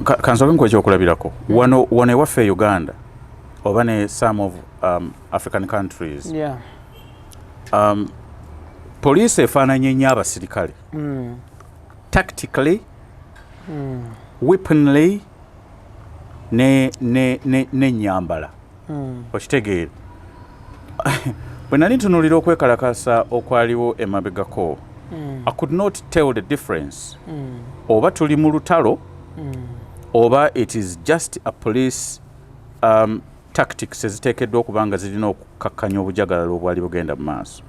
kansoke nkuwa ekyokulabirako wano ewaffe e Uganda oba ne some of African countries poliisi efaananye nnyo abasirikale tactically weaponly n'ennyambala okitegeera bwe nali ntunuulira okwekalakasa okwaliwo emabegako I could not tell the difference oba tuli mu lutalo oba it is just a police tactics eziteekeddwa okuba nga zirina okukakkanya obujagalalo obwali bugenda mu maaso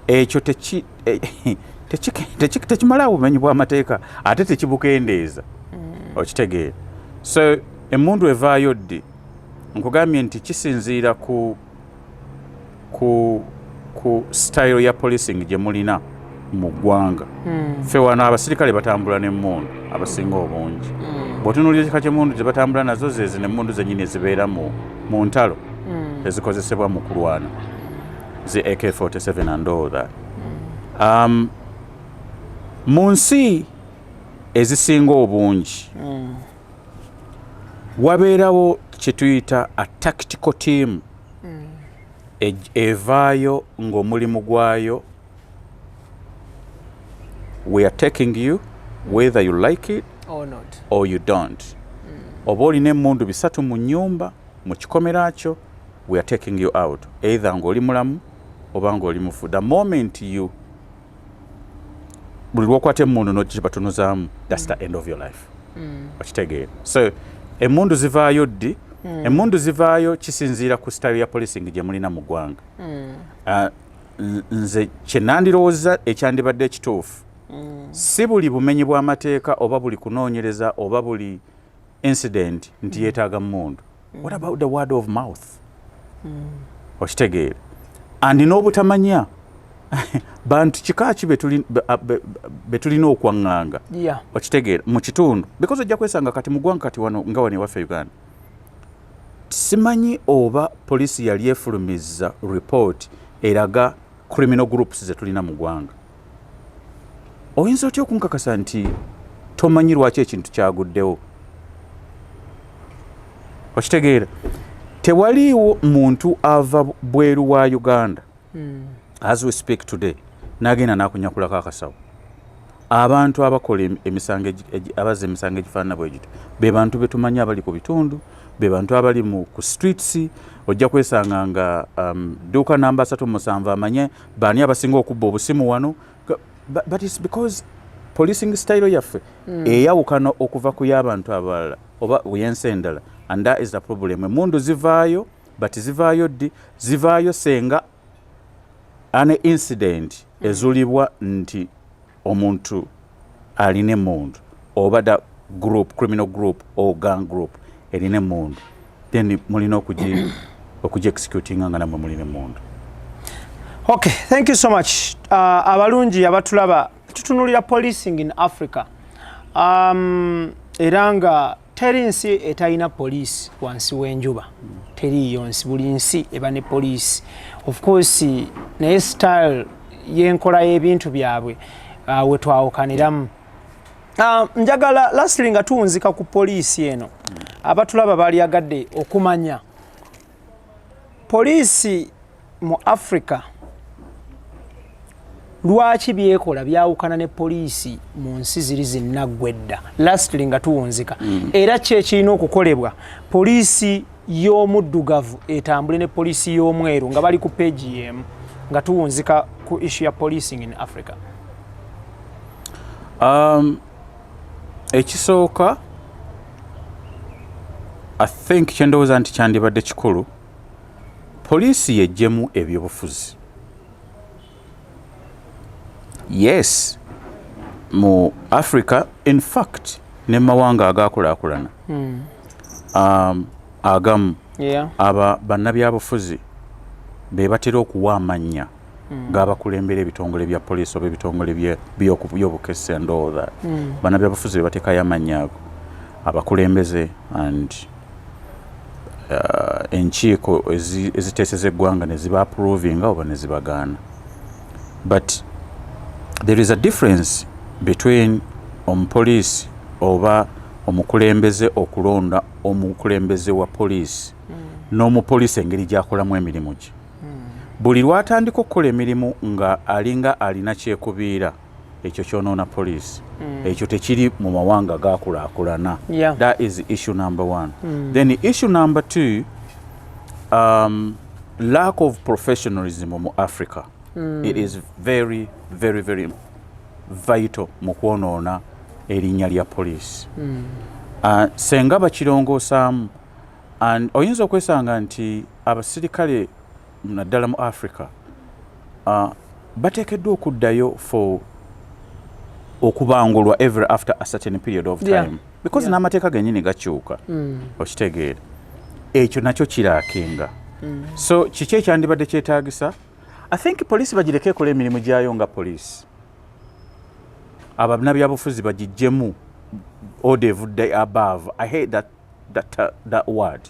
ekyo tekimala bumenyi bw'amateeka ate tekibukendeeza okitegeera so emmundu evaayo ddi nkugambye nti kisinziira ku style ya policing gye mulina mu ggwanga ffe wano abasirikale batambula n'emmundu abasinga obungi bw'otunuulira ekika ky'emmundu gye batambula nazo zezi n'emmundu zennyini ezibeera mu ntalo ezikozesebwa mu kulwana zi AK-47 and all that mu nsi ezisinga obungi wabeerawo kye tuyita a tactical team evaayo ng'omulimu gwayo we are taking you whether you like it or you don't. Oba olina emmundu 3 mu nnyumba mu kikomera kyo, we are taking you out either ng'oli mulamu oba ng'oli mufu. The moment you buli lwokwata emmundu n'ogibatunuzaamu, that's the end of your life. Okitegeera. So emmundu zivaayo ddi? Emmundu zivaayo kisinziira ku style ya policing gye mulina mu ggwanga. Nze kye nandirowooza ekyandibadde ekituufu, si buli bumenyi bw'amateeka oba buli kunoonyereza oba buli incident nti yeetaaga mmundu. What about the word of mouth? Okitegeera. Andi n'obutamanya bantu kika ki be tulina okwaŋŋanga. Okitegeera mu kitundu, because ojja kwesanga kati mu ggwanga kati wano nga wano ewaffe Uganda, simanyi oba poliisi yali efulumizza report eraga criminal groups ze tulina mu ggwanga. Oyinza otya okunkakasa nti tomanyi lwaki ekintu kyaguddewo? Okitegeera. Tewaliiwo muntu ava bweru wa Uganda as we speak today n'agenda n'akunyakulako akasawo. Abantu abakola emisango abazza emisango egifaanana bwe gito be bantu be tumanyi abali ku bitundu, be bantu abali ku streets. Ojja kwesanga nga dduuka namba 37 amanye baani abasinga okubba obusimu wano. But it's because policing style yaffe eyawukana okuva ku y'abantu abalala oba yensi endala, and that is the problem. Emmundu zivaayo, but zivaayo ddi? Zivaayo senga an incident ezulibwa nti omuntu alina emmundu oba da group, criminal group or gang group erina emmundu, then mulina okugi executing nga namwe mulina emmundu. Okay, thank you so much. Abalungi abatulaba tutunulira policing in Africa. Era nga teri nsi etalina police wansi w'enjuba. Teriiyo nsi, buli nsi eba ne police. Of course, naye style y'enkola y'ebintu byabwe we twawukaniramu. Njagala lastly nga tuwunzika ku poliisi eno, abatulaba baalyagadde okumanya poliisi mu Africa lwaki byekola byawukana ne poliisi mu nsi ziri zinnaggwedda. Lastly nga tuwunzika era ki ekirina okukolebwa poliisi y'omuddugavu etambule ne poliisi y'omweru nga bali ku page y'emu, nga tuwunzika ku issue ya policing in Africa. Ekisooka I think kyendowooza nti kyandibadde kikulu, poliisi yejjemu ebyobufuzi. Yes, mu Africa, in fact, ne mawanga agaakulaakulana agamu aba bannabyabufuzi be batera okuwa amannya ng'abakulembera ebitongole bya poliisi oba ebitongole by'obukessi and all that. Bannabyabufuzi be bateekayo amannya ago, abakulembeze and enkiiko eziteeseza eggwanga ne ziba approvinga oba ne zibagaana. But there is a difference between omupoliisi oba omukulembeze okulonda omukulembeze wa poliisi n'omupoliisi engeri gy'akolamu emirimu gye. Buli lwatandika okukola emirimu nga alinga alina kyekubiira, ekyo kyonoona poliisi. Ekyo tekiri mu mawanga gaakulaakulana. That is issue number 1. Then issue number 2, lack of professionalism mu Africa. It is very, very, very vital mu kwonoona erinnya lya poliisi. Senga bakirongosaamu, and oyinza okwesanga nti abasirikale naddala mu Africa bateekeddwa okuddayo for okubangulwa every after a certain period of time, because n'amateeka gennyini gakyuka. Okitegeera ekyo nakyo kiraakinga. So kiki ekyandibadde kyetaagisa? I think poliisi bagireke ekola emirimu gyayo nga poliisi, abannabyabufuzi bagijjemu order evudde above. I hate that word.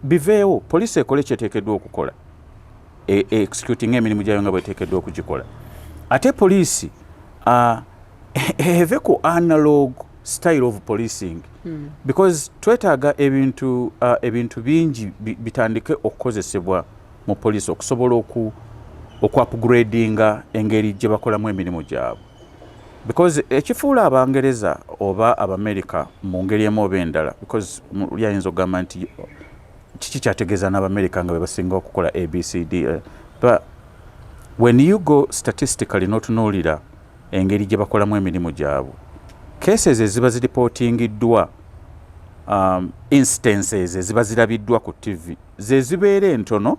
Biveewo, poliisi ekole kyeteekeddwa okukola, executing emirimu gyayo nga bweteekeddwa okugikola. Ate poliisi eve ku analog style of policing because twetaaga ebintu bingi bitandike okukozesebwa mu police okusobola okupgradinga engeri gye bakolamu emirimu gyabwe because ekifuula abangereza oba abamerika mu ngeri emu oba endala because lyayinza okugamba nti kiki kyategeeza n'abamerika nga bebasinga okukola abcd but when you go statistically n'otunuulira engeri gye bakolamu emirimu gyabwe cases eziba ziripotingiddwa instances eziba zirabiddwa ku TV ze zibeera entono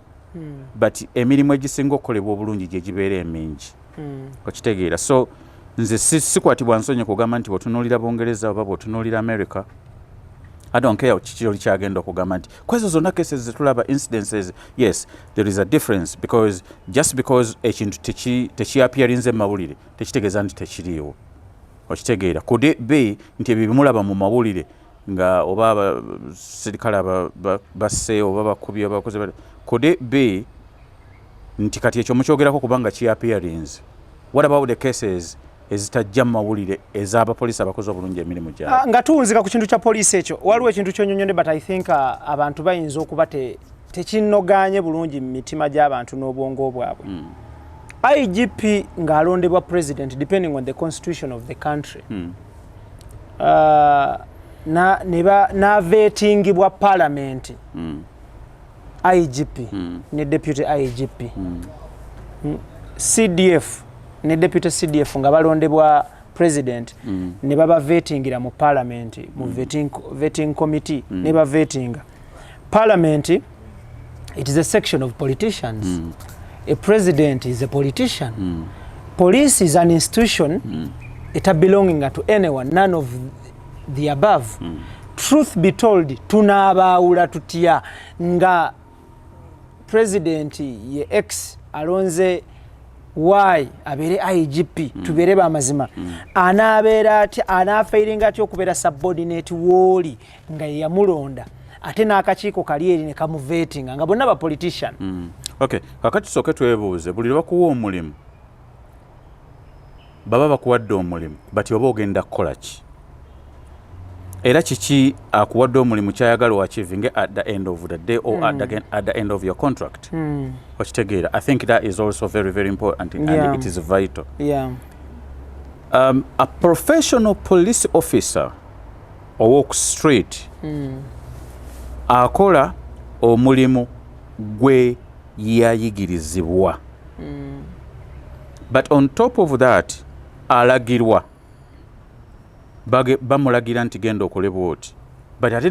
but emirimu egisinga okukolebwa obulungi gye gibeera emingi okitegeera so nze sikwatibwa nsonyi kugamba nti bw'otunuulira Bungereza oba bw'otunuulira America I don't care kiki kyagenda okugamba nti kwezo zonna cases zetulaba incidences yes there is a difference because just because ekintu tekiappearinze mu mawulire tekitegeeza nti tekiriiwo okitegeera could be nti ebyo bimulaba mu mawulire nga oba abasirikale basse oba bakubi oba bakoze could be nti kati ekyo mukyogerako kubanga kiappearinze what about the cases ezitajja mu mawulire ez'abapoliisi abakoze obulungi emirimu gyabwe nga tuwunzika ku kintu kya poliisi ekyo waliwo ekintu kyonyonyonde but I think abantu bayinza okuba tekinnoganye bulungi mu mitima gy'abantu n'obwongo bwabwe IGP ng'alondebwa president depending on the constitution of the country n'avetingibwa parliament IGP ne deputy IGP CDF ne deputy CDF nga balondebwa president ne baba vetingira mu parliament mu vetting committee ne ba vetinga parliament it is a section of politicians a president is a politician police is an institution it belonging to anyone none of the above truth be told tunabaawula tutya nga president ye ex alonze why abere IGP tubere ba mazima anabeera ati anafairinga ati okubeera subordinate woli nga yamulonda ate n'akakiiko kali eri ne kamuvetinga nga bonna ba politician okay kakati soke twebuuze buli bakuwa omulimu baba bakuwadde omulimu bati oba ogenda kukola ki era kiki akuwadde omulimu kyayagala oachieving at the end of the day or at the end of your contract okitegeera I think that is also very very important and it is vital a professional police officer or walk straight akola omulimu gwe yayigirizibwa but on top of that alagirwa bamulagira nti genda okole bwoti but ate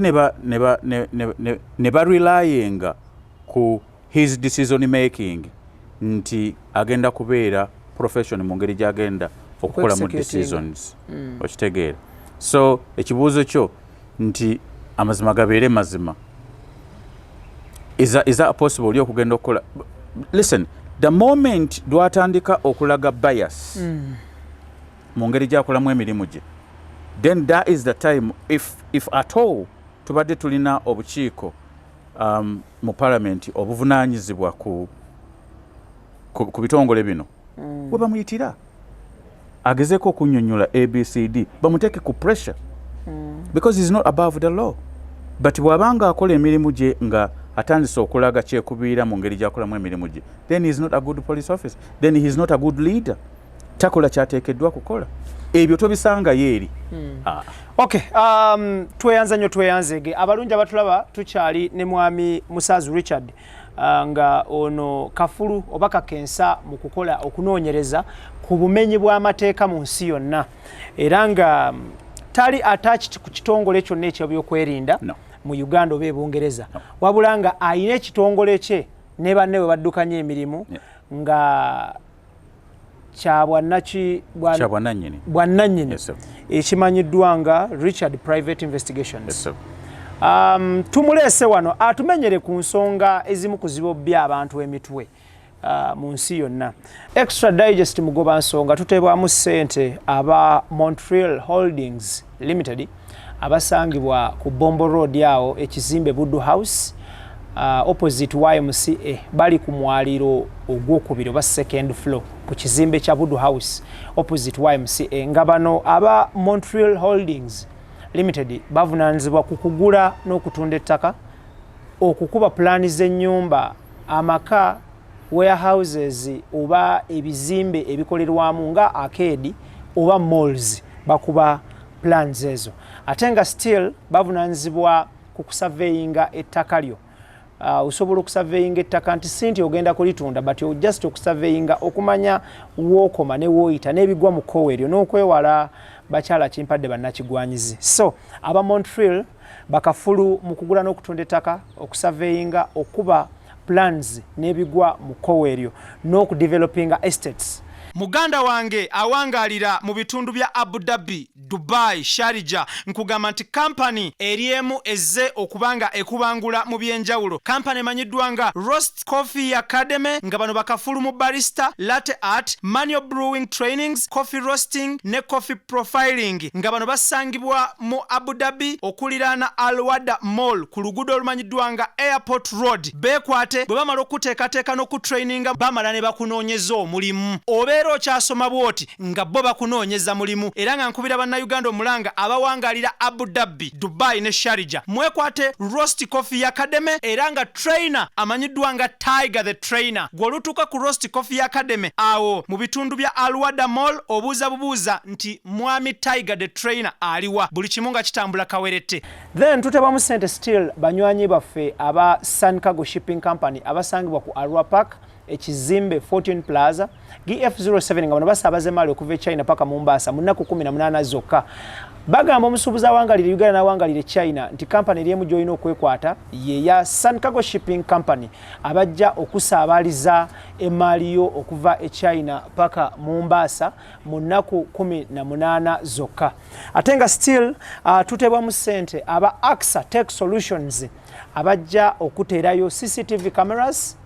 ne barelyinga ku his decision making nti agenda kubeera profession mu ngeri gyagenda okukola mu decisions okitegeera so ekibuuzo kyo nti amazima gabeere mazima is that possible oli okugenda okukola listen the moment lwatandika okulaga bias mu ngeri gyakolamu emirimu gye then that is the time if at all tubadde tulina obukiiko mu parliament obuvunaanyizibwa ku bitongole bino we bamuyitira agezeeko okunnyonnyola abcd bamuteeke ku pressure because he's not above the law but bw'abanga akola emirimu gye nga atandise okulaga kyekubiira mu ngeri gyakolamu emirimu gye then he is not a good police officer then he is not a good leader takola kyateekeddwa kukola ebyo tobisanga yeeri okay tweyanza nnyo tweyanzege abalungi abatulaba tukyali ne mwami Musaazi Richard nga ono kafulu oba kakensa mu kukola okunoonyereza ku bumenyi bw'amateeka mu nsi yonna era nga tali attached ku kitongole kyonna eky'ebyokwerinda mu Uganda oba Bungereza wabula nga ayina ekitongole kye ne banne bwe baddukanya emirimu nga bwannannyini ekimanyiddwa nga Richard Private Investigations tumuleese wano atumenyere ku nsonga ezimu ku zibobbi abantu emitwe mu nsi yonna Extradigest mugoba nsonga tuteebwamu ssente aba Montreal Holdings Limited abasangibwa ku Bombo Road yawo ekizimbe Buddu House opposite YMCA bali ku mwaliro ogwokubiri oba second floor ku kizimbe kya Budu House opposite YMCA nga bano aba Montreal Holdings Limited bavunanzibwa ku kugula n'okutunda ettaka okukuba plani z'ennyumba amaka warehouses oba ebizimbe ebikolerwamu nga arcade oba malls bakuba plans ezo ate nga still bavunanzibwa ku kusurveyinga ettaka lyo usobola okusurveyinga ettaka nti sinti ogenda kulitunda but just okusurveyinga okumanya wokoma ne woyita n'ebigwa mu kkowe eryo n'okwewala bakyala kimpadde bannakigwanyizi so aba Montreal bakafulu mu kugula n'okutunda ettaka okusurveyinga okuba plans n'ebigwa mu kkowe eryo n'okudevelopinga estates. Muganda wange awangalira mu bitundu bya Abu Dhabi, Dubai, Sharjah nkugamba nti company eriemu ezze okubanga ekubangula mu byenjawulo. Company manyiddwa nga Roast Coffee Academy nga bano bakafulu mu barista, latte art, manual brewing trainings, coffee roasting ne coffee profiling nga bano basangibwa mu Abu Dhabi okuliraana Al Wada Mall ku luguudo olumanyiddwa nga Airport Road. Beekwate bwe bamala okuteekateeka n'okutraininga bamala ne bakunoonyeza omulimu. Obeera okyasoma bwoti nga bo bakunoonyeza mulimu era nga nkubira bannayuganda omulanga abawangalira Abu Dhabi, Dubai ne Sharjah mwekwate Roast Coffee Academy era nga trainer amanyiddwa nga Tiger the Trainer. Gwolutuka ku Roast Coffee Academy awo mu bitundu bya Alwada Mall obuuza bubuuza nti mwami Tiger the Trainer aliwa buli kimu nga kitambula kawerete. Then tutebamu sente still banywanyi baffe aba Sun Cargo Shipping Company abasangibwa ku Arua Park ekizimbe Fortune Plaza GF07 nga bano basaabaze mali okuva China paka Mombasa munaku 18 zokka. Bagamba omusuubuzi awangalire Uganda n'awangalire China nti company eriemu gy'olina okwekwata ye ya Sun Cargo Shipping Company abajja okusaabaliza emaali yo okuva China paka Mombasa munaku 18 zokka. Ate nga still tutebwamu ssente aba AXA Tech Solutions abajja okuteerayo CCTV cameras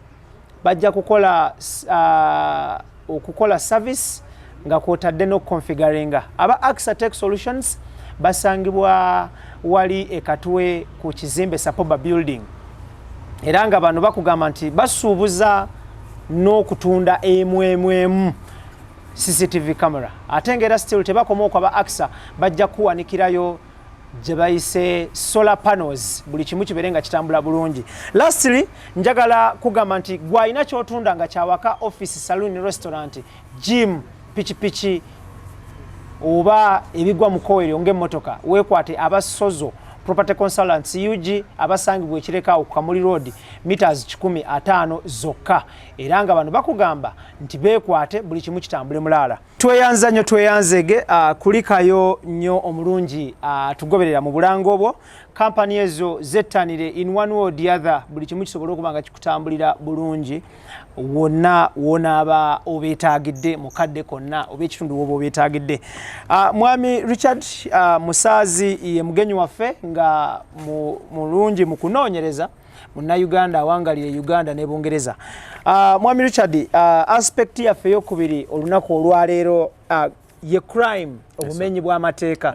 bajja okukola service nga kwotadde no configuringa. Aba AXA Tech Solutions basangibwa wali ekatwe ku kizimbe Sapoba Building era nga bano bakugamba nti basuubuza n'okutunda emwemwemu CCTV camera ate nga era still tebakoma aba AXA bajja kuwanikirayo gye bayise solar panels buli kimu kibeere nga kitambula bulungi. Lastly njagala kugamba nti gwalina kyotunda nga kyawaka office, saloon, restaurant, gym, pichipichi oba ebigwa mu kkowe ng'emmotoka weekwate abasozo property consultants UG abasangibwa ekireka ku Kamuli Road meters 150 zokka era nga bano bakugamba nti beekwate buli kimu kitambule mulala. Tweyanza nnyo tweyanzege kulikayo nnyo omulungi tugoberera mu bulango obwo company ezo zettanire in one way or the other buli kimu kisobola okuba nga kikutambulira bulungi wonna aba obeetagidde mukadde konna oba ekitundu woba obeetagidde. Mwami Richard Musaazi ye mugenyi waffe nga mulungi mu kunoonyereza munnayuganda awangalire Uganda ne Bungereza. Mwami Richard aspect yaffe ey'okubiri olunaku olwaleero ye crime obumenyi bw'amateeka.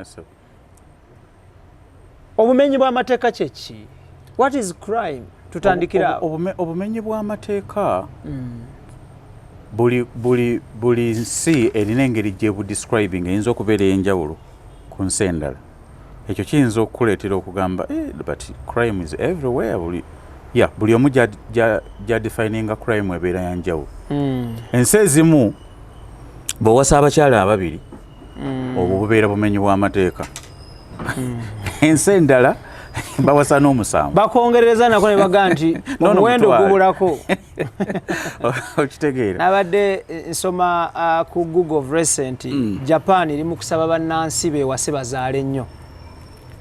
Obumenyi bw'amateeka kyeki? What is crime? Tutandikira obumenyi bw'amateeka buli nsi erina engeri gye budescribing eyinza okubeera ey'enjawulo ku nsi endala. Ekyo kiyinza okukuleetera okugamba but crime is everywhere. Buli omu gyadefininga crime ebeera yanjawulo. Ensi ezimu bw'owasa abakyala ababiri obwo bubeera bumenyi bw'amateeka. Ensi endala bawasa n'omusango bakongereza nako ne baga nti omuwendo gubulako. Okitegeera nabadde nsoma ku Google of recent Japan eri mu kusaba bannansi beewase bazaale nnyo.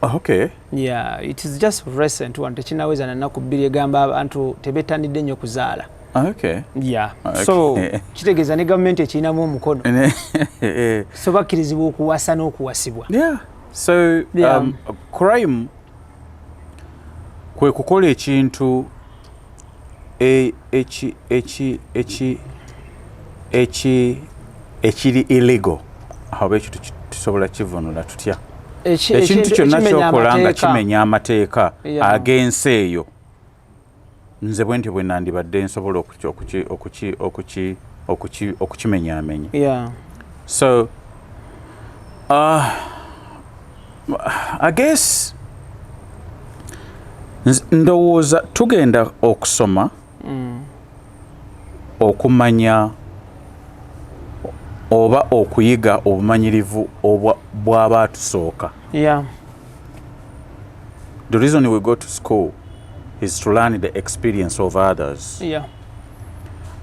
Okay. Yeah, it is just recent one tekinaweza na nnaku bbiri egamba abantu tebettanidde nnyo kuzaala. Okay. Yeah. Okay. So kitegeeza ne gavumenti ekirinamu omukono so bakkirizibwa okuwasa n'okuwasibwa. Yeah. So crime kwe kukola ekintu ekiri illegal awo ekyo tusobola kivunula tutya ekintu kyonna kyokola nga kimenya amateeka ag'ensi eyo nze bwenti bwe nandibadde nsobola okukimenyaamenya. Yeah. So I guess ndowooza tugenda okusoma okumanya oba okuyiga obumanyirivu bw'abaatusooka. Yeah. The reason we go to school is to learn the experience of others. Yeah.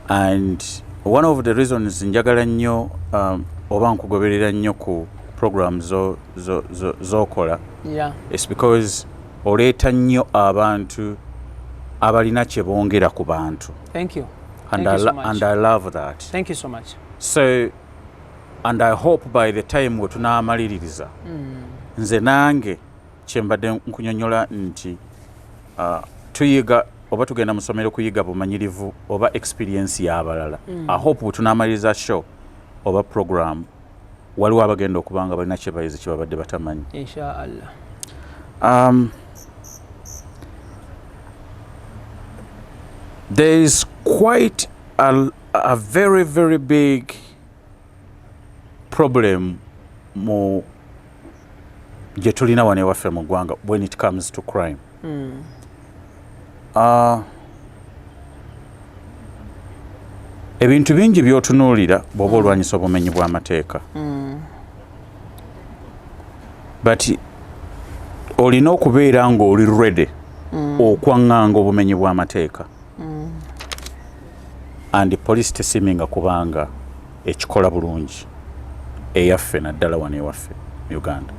And one of the reasons njagala nnyo oba nkugoberera nnyo ku programs z'okola is because oleeta nnyo abantu abalina kye bongera ku bantu. Thank you. And I love that. Thank you so much. So, and I hope by the time we tunaamaliririza nze nange kyembadde nkunyonyola nti tuyiga oba tugenda mu ssomero kuyiga bumanyirivu oba experience y'abalala. I hope we tunaamaliriza show oba program waliwo abagenda okuba nga balina kye bayize kye babadde batamanyi. Inshaallah. There is quite a very, very big problem gye tulina wano ewaffe mu ggwanga when it comes to crime. Ebintu bingi by'otunuulira bw'oba olwanyisa obumenyi bw'amateeka. But olina okubeera ng'oli ready okwaŋŋanga obumenyi bw'amateeka. And police tesiminga kubanga ekikola bulungi eyaffe naddala wano ewaffe Uganda.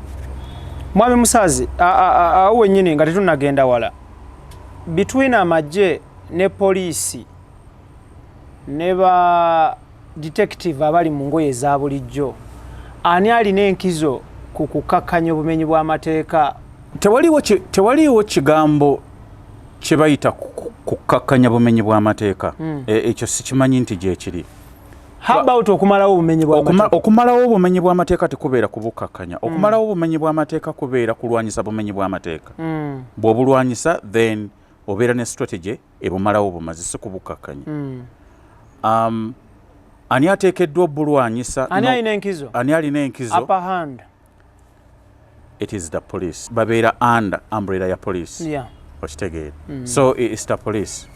Mwami Musaazi, awo nyini nga tetunagenda wala. Between amagye ne poliisi ne ba detective abali mu ngoye za bulijjo, ani alina enkizo ku kukakkanya obumenyi bw'amateeka? Tewaliiwo kigambo kye bayita kukakkanya bumenyi bw'amateeka. Ekyo sikimanyi nti gye kiri. How about okumalawo obumenyi bw'amateeka? Okumalawo obumenyi bw'amateeka tekubeera kubukakkanya. Okumalawo obumenyi bw'amateeka kubeera kulwanyisa bumenyi bw'amateeka. Bw'obulwanyisa then obeera ne strategy ebumalawo bumazi si kubukakkanya. Ani ateekeddwa obulwanyisa? Ani alina enkizo? Ani alina enkizo? Upper hand. It is the police. Babeera under umbrella ya police. Yeah. Okitegeera. So it's the police.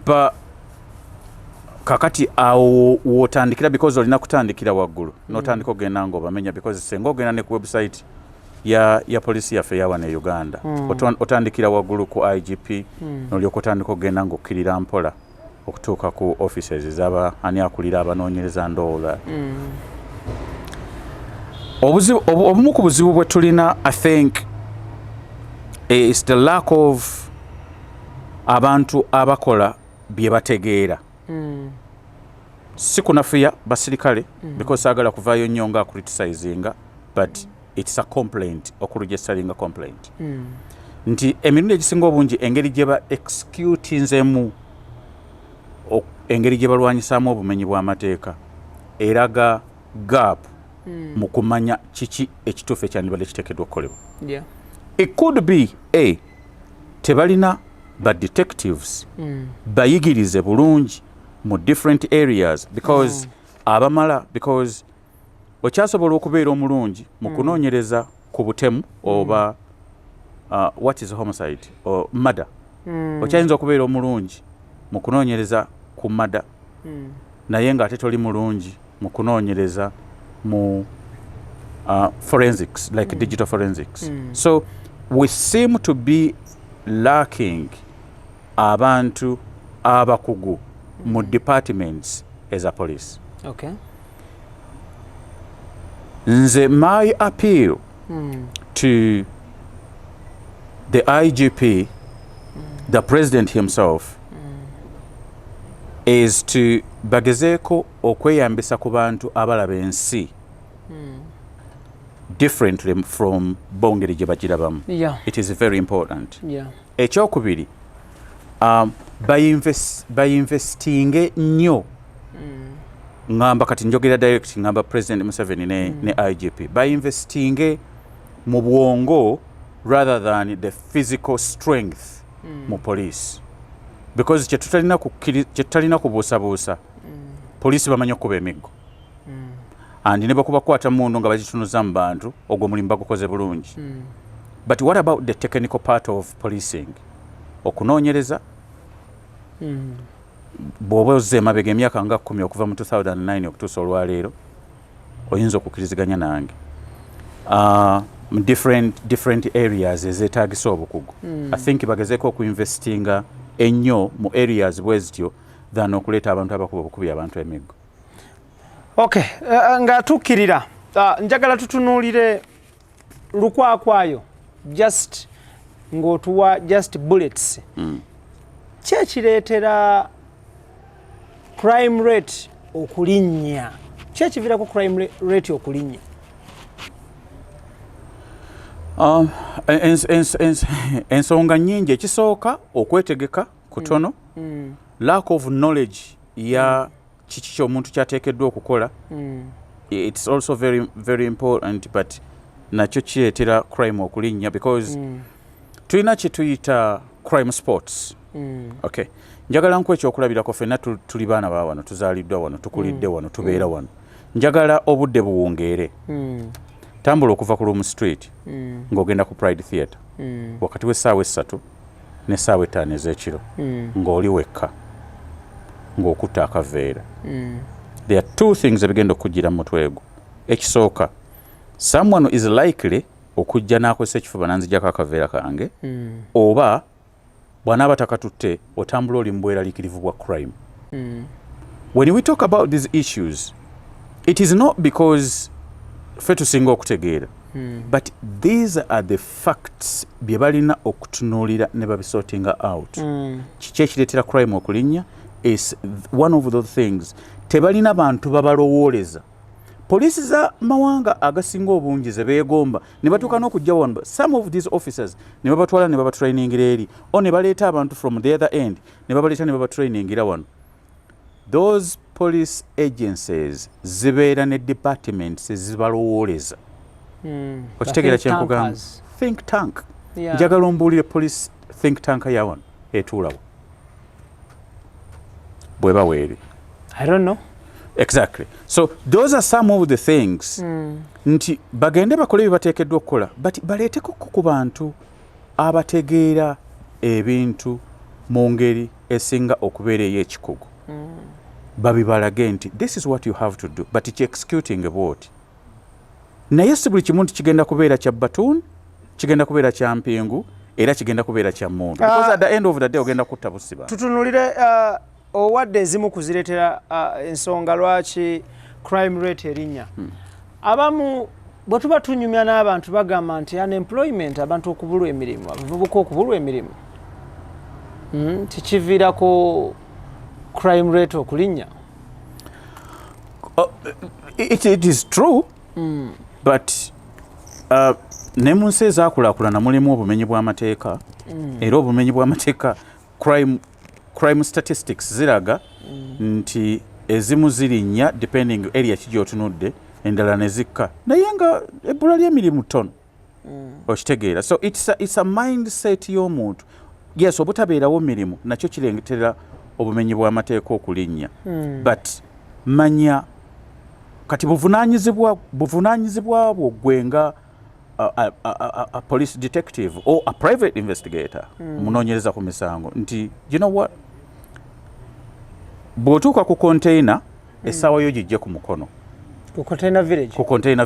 But kakati awo wotandikira because olina kutandikira waggulu notandika ogenda ng'obamenya because senga ogenda ne ku website ya polisi yaffe yawa ne Uganda otandikira waggulu ku IGP nolyoka otandika ogenda ng'okkirira mpola okutuuka ku offices zaba ani akulira abanoonyereza ndowooza. Obumu ku buzibu bwe tulina I think is the lack of abantu abakola bye bategeera. Si kunafuya basirikale because sagala kuvaayo nnyo nga criticizinga but it's a complaint okuregistaringa complaint. Nti emirundi egisinga obungi engeri gye ba executinzemu engeri gye balwanyisaamu obumenyi bw'amateeka eraga gap mu kumanya kiki ekituufu ekyandibadde kiteekeddwa okukolebwa. It could be tebalina ba detectives bayigirize bulungi mu different areas because abamala because okyasobola okubeera omulungi mu kunoonyereza ku butemu oba what is homicide or murder. Okyayinza okubeera omulungi mu kunoonyereza ku murder naye ng'ate toli mulungi mu kunoonyereza mu forensics like digital forensics. So we seem to be lacking abantu abakugu mu departments as a police. Okay. Nze my appeal to the IGP, the president himself, is to bagezeeko okweyambisa ku bantu abalaba ensi differently from bongeri gye bagirabamu. It is very important. Ekyokubiri bayinvestinge nnyo ngamba kati njogera direct ngamba President Museveni ne IGP bayinvestinge mu bwongo rather than the physical strength mu police because kyetutalina kubuusabuusa poliisi bamanyi okuba emiggo andi ne bakubakwata mundu nga bagitunuza mu bantu ogwo mulimu bagukoze bulungi but what about the technical part of policing okunoonyereza bw'oba ozze emabega emyaka nga 10 okuva mu 2009 okutuusa olwaleero oyinza okukkiriziganya nange different areas ezeetaagisa obukugu I think bagezeeko okuinvestinga ennyo mu areas bwe zityo than okuleeta abantu abakuba obukubi abantu emiggo. Okay, nga tukkirira njagala tutunuulire lukwakwayo just ng'otuwa just bullets ki ekireetera crime rate okulinnya ki ekiviirako crime rate okulinnya? Ensonga nnyingi. Ekisooka okwetegeka kutono lack of knowledge ya kiki ky'omuntu kyateekeddwa okukola it's also very important but nakyo kireetera crime okulinnya because tulina kye tuyita crime sports. Okay, njagala nku ekyokulabirako ffenna tuli baana ba wano tuzaaliddwa wano tukulidde wano tubeera wano njagala obudde buwungeere tambula okuva ku Room Street ng'ogenda ku Pride Theatre wakati w'essaawa 3 n'essaawa 5 ez'ekiro ng'oli wekka ng'okutta akaveera. There are two things ebigenda okujjira mu mutwe gwo. Ekisooka, someone is likely okujja n'akozesa ekifuba n'anzijjako akaveera kange oba bw'anaaba takatutte otambula oli mu bweraliikirivu bwa crime. When we talk about these issues, it is not because ffe tusinga okutegeera but these are the facts bye balina okutunuulira ne babisortinga out. Kiki ekireetera crime okulinnya is one of those things. Tebalina bantu babalowooleza. Poliisi za mawanga agasinga obungi ze beegomba ne batuuka n'okujja wano some of these officers ne babatwala ne babatrainingira eri o ne baleeta abantu from the other end ne babaleeta ne babatrainingira wano. Those police agencies zibeera ne departments ezibalowooleza. Okitegeera kye nkugamba? Think tank. Njagala ombuulire police think tank ya wano etuulawo bweba weeri. I don't know. Exactly. So those are some of the things nti bagende bakole bye bateekeddwa okukola but baleeteko ku bantu abategeera ebintu mu ngeri esinga okubeera ey'ekikugu babibalage nti this is what you have to do but it's executing bwoti naye si buli kimu nti kigenda kubeera kya batoon kigenda kubeera kya mpingu era kigenda kubeera kya muntu because at the end of the day ogenda kutta busiba. Tutunulire owadde ezimu kuzireetera ensonga lwaki crime rate erinnya. Abamu bwe tuba tunyumya n'abantu bagamba nti unemployment abantu okubulwa emirimu abavubuka okubulwa emirimu tikiviirako crime rate okulinnya. It is true but ne mu nsi ezaakulaakulana mulimu obumenyi bw'amateeka era obumenyi bw'amateeka crime statistics ziraga nti ezimu zirinnya depending area kijootunudde endala ne zikka naye nga ebbula ly'emirimu ttono okitegeera. So it's a mindset y'omuntu. Yes, obutabeerawo mirimu nakyo kireetera obumenyi bw'amateeka okulinnya but manya kati buvunaanyizibwa bwo gwe nga a police detective or a private investigator munoonyereza ku misango nti you know what bw'otuuka ku container essaawa yo gijje ku mukono ku container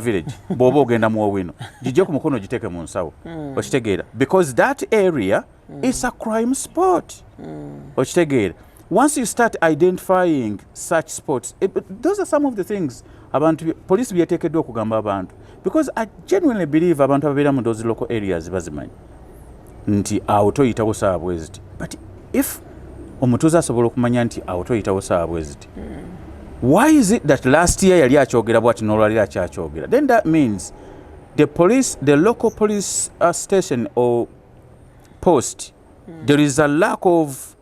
village bw'oba ogenda mu owino gijje ku mukono giteeke mu nsawo okitegeera because that area is a crime spot okitegeera. Once you start identifying such spots those are some of the things abantu police byeteekeddwa okugamba abantu because I genuinely believe abantu ababeera mu those local areas bazimanyi nti awo toyitawo saawa bwe ziti but if omutuuze asobola okumanya nti awo toyitawo saawa bwe ziti why is it that last year yali akyogera bwati n'olwaliro akyakyogera then that means the local police station or post there is a lack of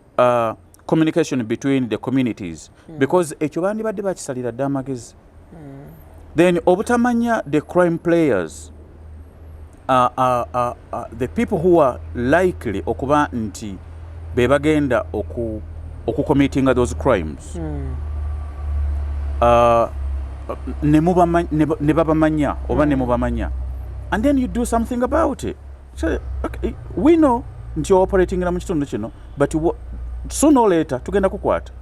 communication between the communities because ekyo bandibadde bakisalira dda amagezi then obutamanya the crime players the people who are likely okuba nti be bagenda okucommittinga those crimes ne babamanya oba ne mubamanya, and then you do something about it. So, okay, we know nti operating mu kitundu kino, but sooner or later tugenda kukwata.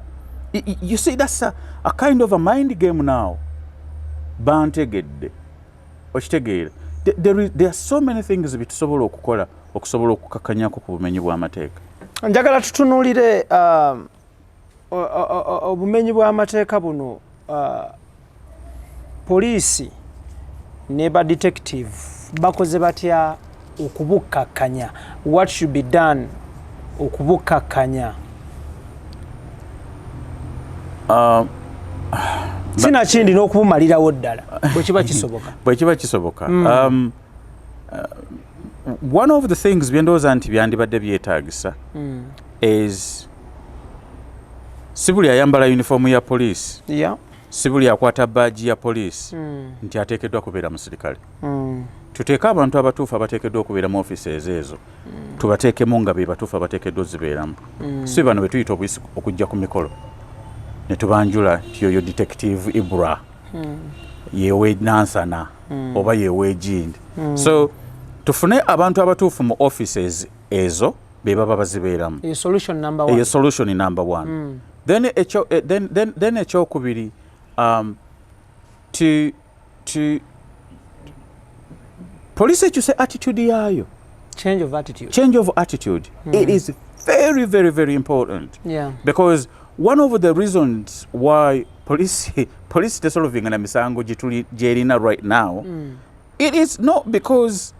You see, that's a kind of a mind game now. Bantegedde okitegeera, there are so many things bitusobola okukola okusobola okukakanyako ku bumenyi bw'amateeka. Njagala tutunuulire obumenyi bw'amateeka buno. Poliisi ne ba detective bakoze batya okubukkakanya? What should be done okubukkakanya? Sina kindi n'okubumalirawo ddala bwe kiba kisoboka. Bwe kiba kisoboka. One of the things byendowooza nti byandibadde byetaagisa is si buli ayambala uniform ya poliisi, si buli akwata baaji ya poliisi nti ateekeddwa kubeera musirikale. Tuteeke abantu abatuufu abateekeddwa okubeera mu offices ezo, tubateekemu nga be batuufu abateekeddwa ozibeeramu. Si bano be tuyita obuyisi okujja ku mikolo ne tubanjula nti yoyo detective IBRAH, yewe Nansana oba yewe Gindi. So tufune abantu abatuufu mu offices ezo be baba bazibeeramu. Solution number one. Solution number one. Then ekyokubiri, to police ekyuse attitude yaayo. Change of attitude. Change of attitude. It is very, very, very important. Yeah. Because one of the reasons why police tesolving na misango gyerina right now, it is not because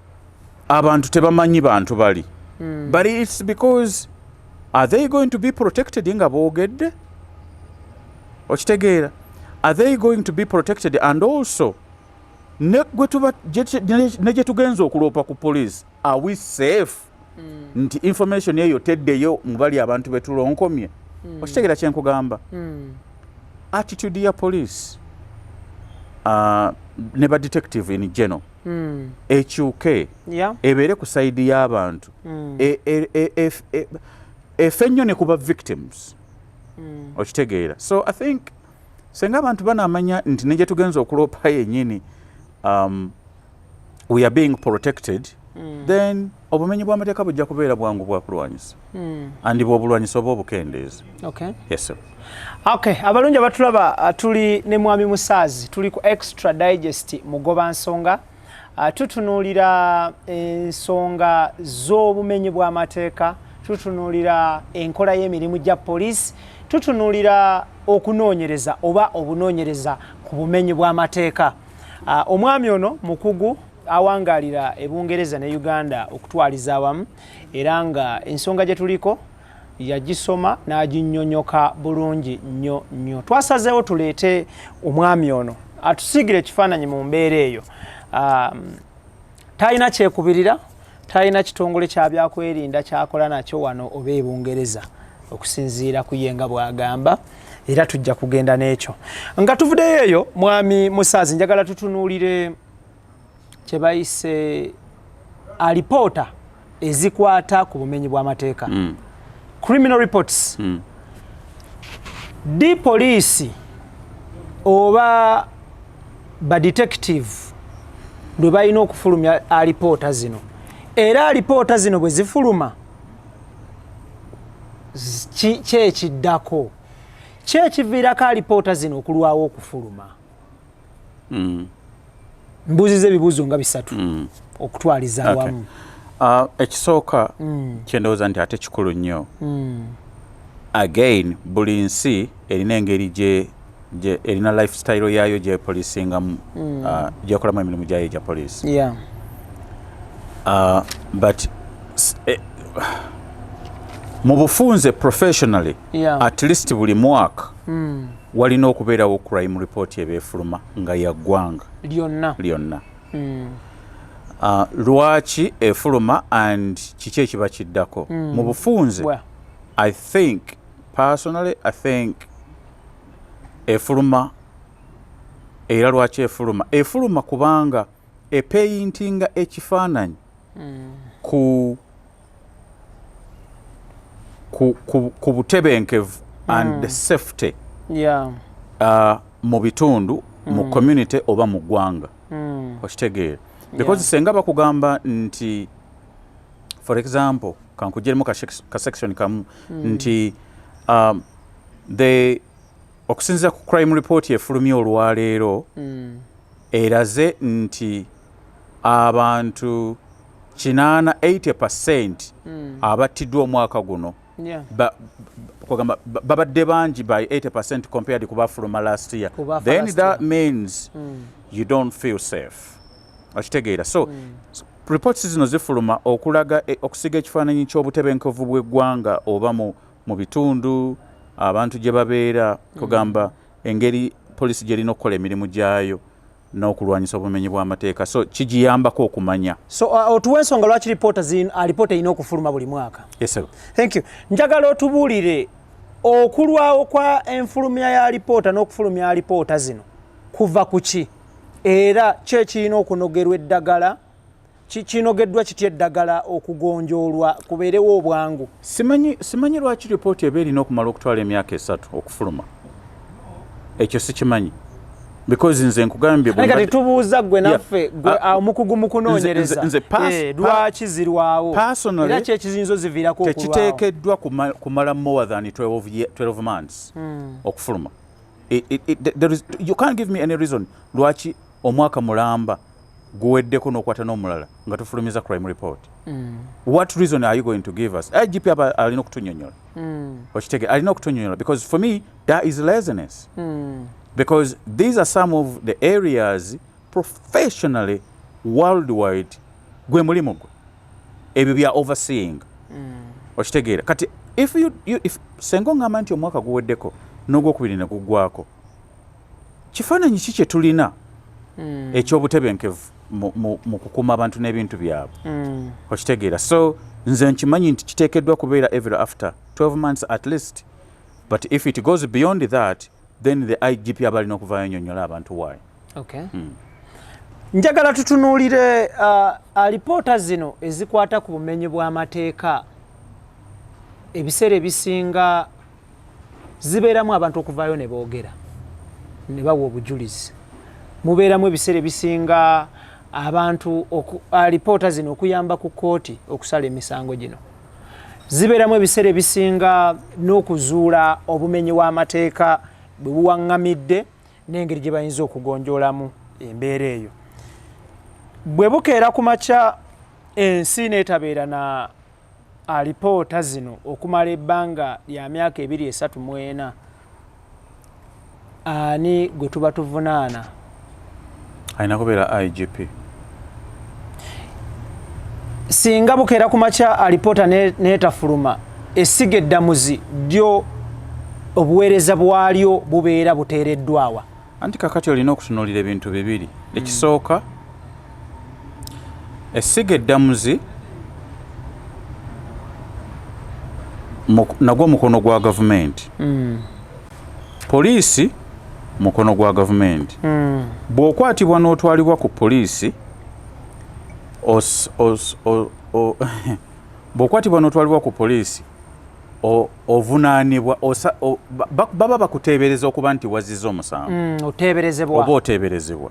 abantu tebamanyi bantu bali, but it's because are they going to be protected nga boogedde? Okitegeera? Are they going to be protected? And also ne gye tugenza okuloopa ku police, are we safe? Nti information eyo teddeyo mu bali abantu betulonkomye. Okitegeera kye nkugamba? Attitude ya police ne ba detective in general ekyuke ebeere ku side y'abantu, efe nnyo ne kuba victims. Okitegeera? So I think senga abantu banamanya nti ne gye tugenza okuloopa yennyini we are being protected, then obumenyi bw'amateeka bujja kubeera bwangu bwa kulwanyisa, andi bw'obulwanyisa oba obukendeeza. Okay. Yes, sir. Okay, abalungi abatulaba tuli ne Mwami Musaazi, tuli ku Extra Digest mugoba nsonga. Tutunuulira ensonga z'obumenyi bw'amateeka, tutunuulira enkola y'emirimu gya poliisi, tutunuulira okunoonyereza oba obunoonyereza ku bumenyi bw'amateeka. Omwami ono mukugu awangaalira Ebungereza ne Uganda okutwaliza awamu, era nga ensonga gye tuliko yagisoma n'aginnyonnyoka bulungi nnyo nnyo. Twasazeewo tuleete omwami ono atusigire ekifaananyi mu mbeera eyo. Talina kyekubirira, talina kitongole kya byakwerinda kyakola nakyo wano oba e Bungereza okusinziira ku ye nga bw'agamba, era tujja kugenda n'ekyo. Nga tuvuddeyo eyo, Mwami Musaazi, njagala tutunuulire kye bayise alipoota ezikwata ku bumenyi bw'amateeka. Criminal reports. Di poliisi oba ba detective lwe balina okufulumya alipoota zino, era alipoota zino bwe zifuluma kyekiddako, kyekiviirako alipoota zino okulwawo okufuluma. Mbuuziza ebibuuzo nga bisatu okutwaliza awamu. Ekisooka kyendowooza nti ate kikulu nnyo. Again, buli nsi erina engeri erina lifestyle yaayo gye polisingamu, gyekolamu emirimu gyayo egya poliisi. Yeah. But mu bufunze professionally, at least buli mwaka walina okubeerawo crime report ebeefuluma nga ya ggwanga lyonna. Lwaki efuluma and kiki ekiba kiddako mu bufunze? I think personally, I think efuluma, era lwaki efuluma kubanga epeyintinga ekifaananyi ku butebenkevu and the safety mu bitundu mu community oba mu ggwanga okitegeera because senga bakugamba nti for example kankugiremu ka section kamu nti okusinziira ku crime report efulumya olwaleero eraze nti abantu 80% abattiddwa omwaka guno babadde bangi by 80% compared ku bafuluma last year. Then that means you don't feel safe. Okitegeera. So reports zino zifuluma okulaga okusiga ekifaananyi ky'obutebenkevu bw'eggwanga oba mu bitundu abantu gye babeera kugamba engeri poliisi gy'erina okukola emirimu gyayo n'okulwanyisa obumenyi bw'amateeka. So kigiyambako okumanya. So otuwa ensonga lwaki alipoota erina okufuluma buli mwaka? Yes sir. Thank you. Njagala otubuulire okulwawo kwa enfulumya ya alipoota n'okufulumya alipoota zino kuva ku ki era kirina okunogerwa eddagala kinogeddwa kitya eddagala okugonjoolwa kubeerewo obwangu? Simanyi lwaki lipoota eba erina okumala okutwala emyaka 3 okufuluma. Ekyo sikimanyi. Because nze nkugambye kati tubuuza gwe naffe omukugu mu kunoonyereza lwaki zirwawo era kyekiyinza ziviirako okulwawo. Tekiteekeddwa kumala more than 12 months okufuluma. You can't give me any reason lwaki omwaka mulamba guweddeko n'okwata n'omulala nga tufulumiza crime report. What reason are you going to give us? IGP alina okutunnyonnyola. Okitegeera alina okutunnyonnyola because for me that is laziness. Because these are some of the areas professionally worldwide gwe mulimu gwe ebyo bya overseeing. Okitegeera kati if sengo ngamba nti omwaka guweddeko n'ogwokubiri ne guggwako kifaananyi ki kye tulina ekyobutebenkevu mu kukuuma abantu n'ebintu byabwe. Okitegeera. So nze nkimanyi nti kiteekeddwa kubeera every after 12 months at least, but if it goes beyond that then the IGP abalina okuvaayo nnyonnyola abantu waayo. Okay. Njagala tutunuulire alipoota zino ezikwata ku bumenyi bw'amateeka ebiseera ebisinga zibeeramu abantu okuvaayo ne boogera ne bawa obujulizi. Mubeeramu ebiseera ebisinga abantu alipoota zino okuyamba ku kkooti okusala emisango gino. Zibeeramu ebiseera ebisinga n'okuzuula obumenyi bw'amateeka bwe buwaŋŋamidde n'engeri gye bayinza okugonjoolamu embeera eyo. Bwe bukeera ku makya ensi n'etabeera na alipoota zino okumala ebbanga lya myaka 2-3 ani gwe tuba tuvunaana? Alina kubeera IGP. Singa bukeera ku makya alipoota n'etafuluma essiga eddamuzi lyo obuweereza bwalyo bubeera buteereddwawa. Anti kakati olina okutunuulira ebintu bibiri. Ekisooka essiga eddamuzi nagwo mukono gwa gavumenti. Poliisi mukono gwa gavumenti. Bw'okwatibwa n'otwalibwa ku poliisi bw'okwatibwa n'otwalibwa ku poliisi ovunaanibwa baba bakuteebereza okuba nti wazizza omusango. Oteeberezebwa. Oba oteeberezebwa.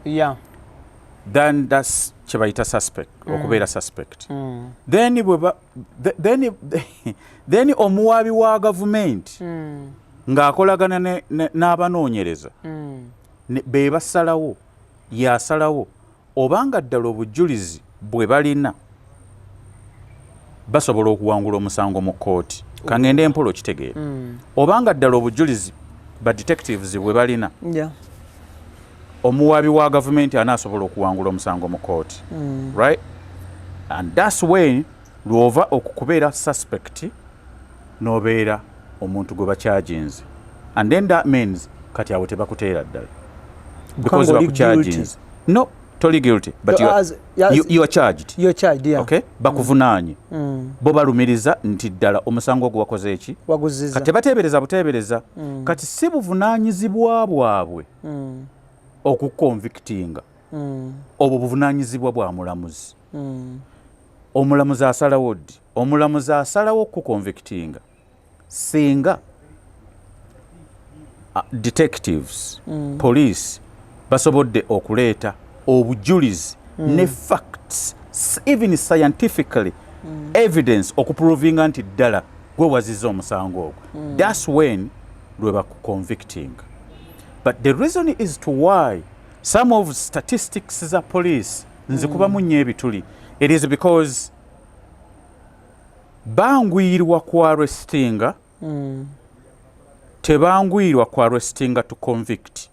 Then that's kye bayita suspect, okubeera suspect. Then omuwaabi wa gavumenti ng'akolagana n'abanoonyereza be basalawo yasalawo obanga ddala obujulizi bwe balina basobola okuwangula omusango mu kkooti. Kangende empola okitegeera. Obanga ddala obujulizi ba detectives bwe balina omuwaabi wa gavumenti anaasobola okuwangula omusango mu kkooti. Right? And that's when lwova okukubeera suspect n'obeera omuntu gwe bakyajinze. And then that means kati awo tebakuteera ddala. Because bakukyajinze. No, totally guilty. But you are charged. You are charged, yeah. Okay? Bakuvunaanye. Bo balumiriza nti ddala omusango ogwo wakoze eki? Waguziza. Kati bateebereza buteebereza. Kati si buvunaanyizibwa bwabwe okukonvictinga. Obwo buvunaanyizibwa bwa mulamuzi. Omulamuzi asalawo ddi? Omulamuzi asalawo okukonvictinga singa detectives police basobodde okuleeta obujulizi ne facts even scientifically evidence okuprovinga nti ddala gwe waziza omusango ogwo that's when lwe bakuconvicting. But the reason is to why some of statistics za police nzikubamu nnyo ebituli, it is because bangwirwa ku arrestinga tebangwirwa ku arrestinga to convict.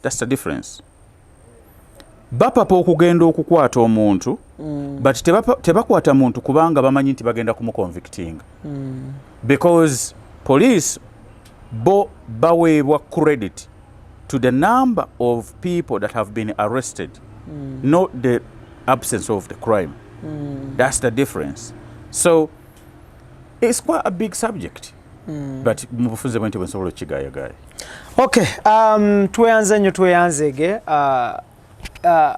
That's the difference. Bapapa okugenda okukwata omuntu but tebakwata muntu kubanga bamanyi nti bagenda kumuconvictinga because police bo baweebwa credit to the number of people that have been arrested, not the absence of the crime. That's the difference. So it's quite a big subject. But mubufunze bwenti bwensobola okigayagaya. Okay, tweyanzege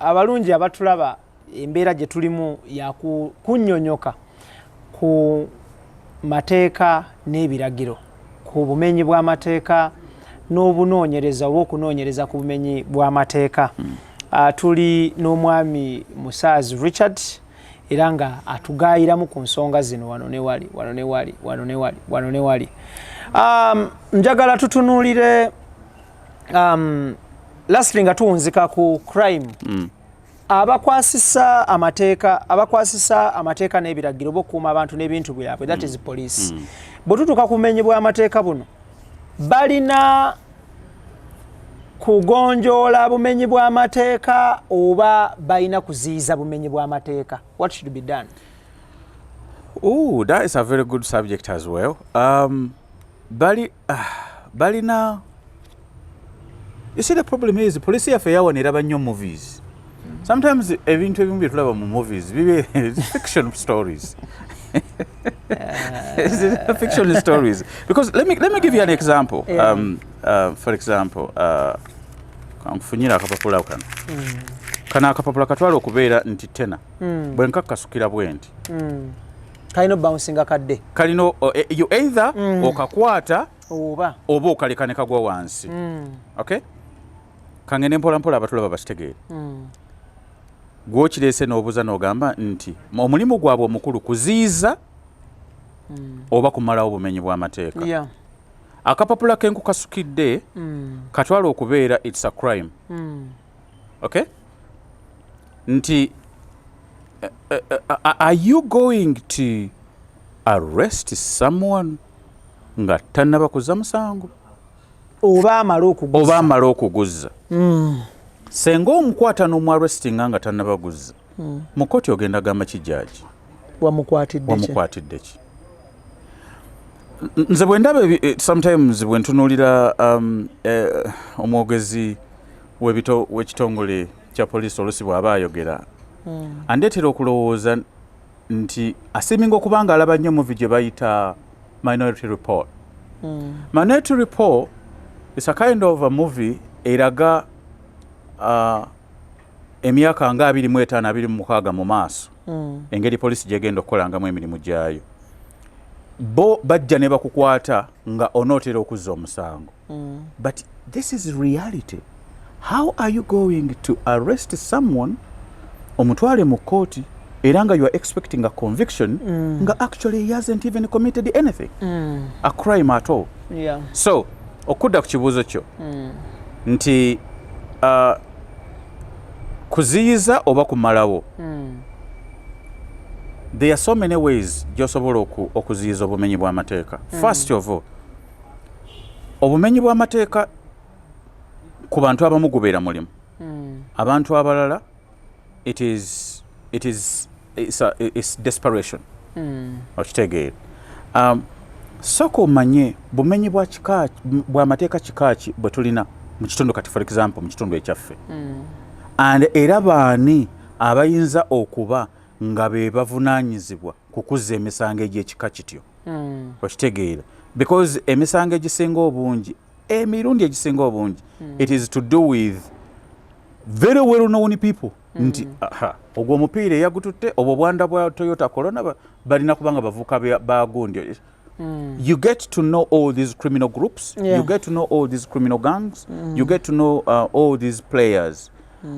abalungi abatulaba embeera gye tulimu ya kunnyonnyoka ku mateeka n'ebiragiro, ku bumenyi bw'amateeka n'obunoonyereza oba okunoonyereza ku bumenyi bw'amateeka. Tuli n'omwami Musaazi Richard era nga atugaayiramu ku nsonga zino wano ne wali. Njagala tutunuulire lastly nga tuwunzika ku crime. Abakwasisa amateeka n'ebiragiro b'okukuuma abantu n'ebintu byabwe, that is police. Bwe tutuuka ku bumenyi bw'amateeka buno balina kugonjoola bumenyi bw'amateeka oba balina kuziyiza bumenyi bw'amateeka? What should be done? Oh, that is a very good subject as well. Balina, you see, the problem is police yaffe yawonera nnyo movies. Sometimes ebintu ebimu bye tulaba mu movies bibe fiction stories. Fiction stories. Because let me give you an example. For example, kankufunyira akapapula kano. Kana akapapula katwala okubeera nti tena. Bwe nkakasukira bwenti. Kalino bouncing akadde. Kalino you either okakwata oba okaleka ne kagwa wansi. Okay? Kangene mpola mpola abatulaba bakitegeera. Gwokireese n'obuuza n'ogamba nti omulimu gwabwe omukulu kuziiza oba kumalawo obumenyi bw'amateeka. Akapapula ke nkukasukidde katwala okubeera it's a crime. Okay? Nti are you going to arrest someone nga tannaba kuzza musango oba amala okuguzza? Senga omukwata n'omuarrestinga nga tannabaguzza mu kkooti ogenda gamba kijjaaji wamukwatidde ki? Nze bwe ndaba sometimes bwe ntunuulira omwogezi w'ekitongole kya poliisi oluusi bw'aba ayogera andeetera okulowooza nti asiminga okuba nga alaba nnyo muvi gye bayita Minority Report. Minority Report is a kind of a movie eraga emyaka nga 25-26 mu maaso engeri poliisi gyegenda okukolangamu emirimu gyayo. Bo bajja ne bakukwata nga onootera okuzza omusango. But this is reality. How are you going to arrest someone omutwale mu kkooti era nga you are expecting a conviction nga actually he hasn't even committed anything, a crime at all? So okudda ku kibuuzo kyo nti kuziyiza oba kumalawo, there are so many ways gy'osobola okuziyiza obumenyi bw'amateeka. First of all, obumenyi bw'amateeka ku bantu abamu gubeera mulimu. Abantu abalala it's desperation. Okitegeera. Soko omanye bumenyi bw'amateeka kikaaki bwe tulina mu kitundu kati, for example mu kitundu ekyaffe. And era baani abayinza okuba nga be bavunaanyizibwa kukuzza emisango egy'ekika kityo. Okitegeera. Because emisango egisinga obungi, emirundi egisinga obungi, it is to do with very well known people. Nti ogwo omupiira eyagututte obwo bwanda bwa Toyota Corona balina kubanga bavuka bagundi. you get to know all these criminal groups, you get to know all these criminal gangs, you get to know all these players,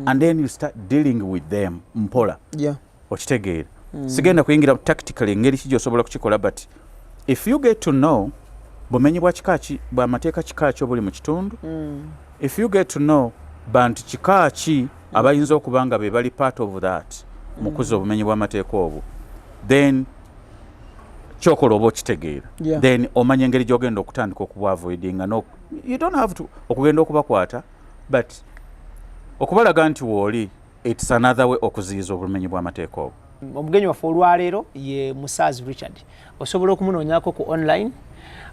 and then you start dealing with them mpola. Okitegeera. Sigenda kuyingira tactically engeri ki gy'osobola kukikola, but if you get to know bumenyi bwa kikaaki bw'amateeka kikaaki obuli mu kitundu, if you get to know bantu kikaaki abayinza okuba nga be bali part of that mu kuzza obumenyi bw'amateeka obwo, then kyokola oba okitegeera, then omanya engeri gy'ogenda okutandika okubwavoidinga. No, you don't have to okugenda okubakwata, but okubalaga nti wooli, it's another way okuziyiza obumenyi bw'amateeka obwo. Omugenyi waffe olwaleero ye MUSAAZI Richard, osobola okumunoonyako ku online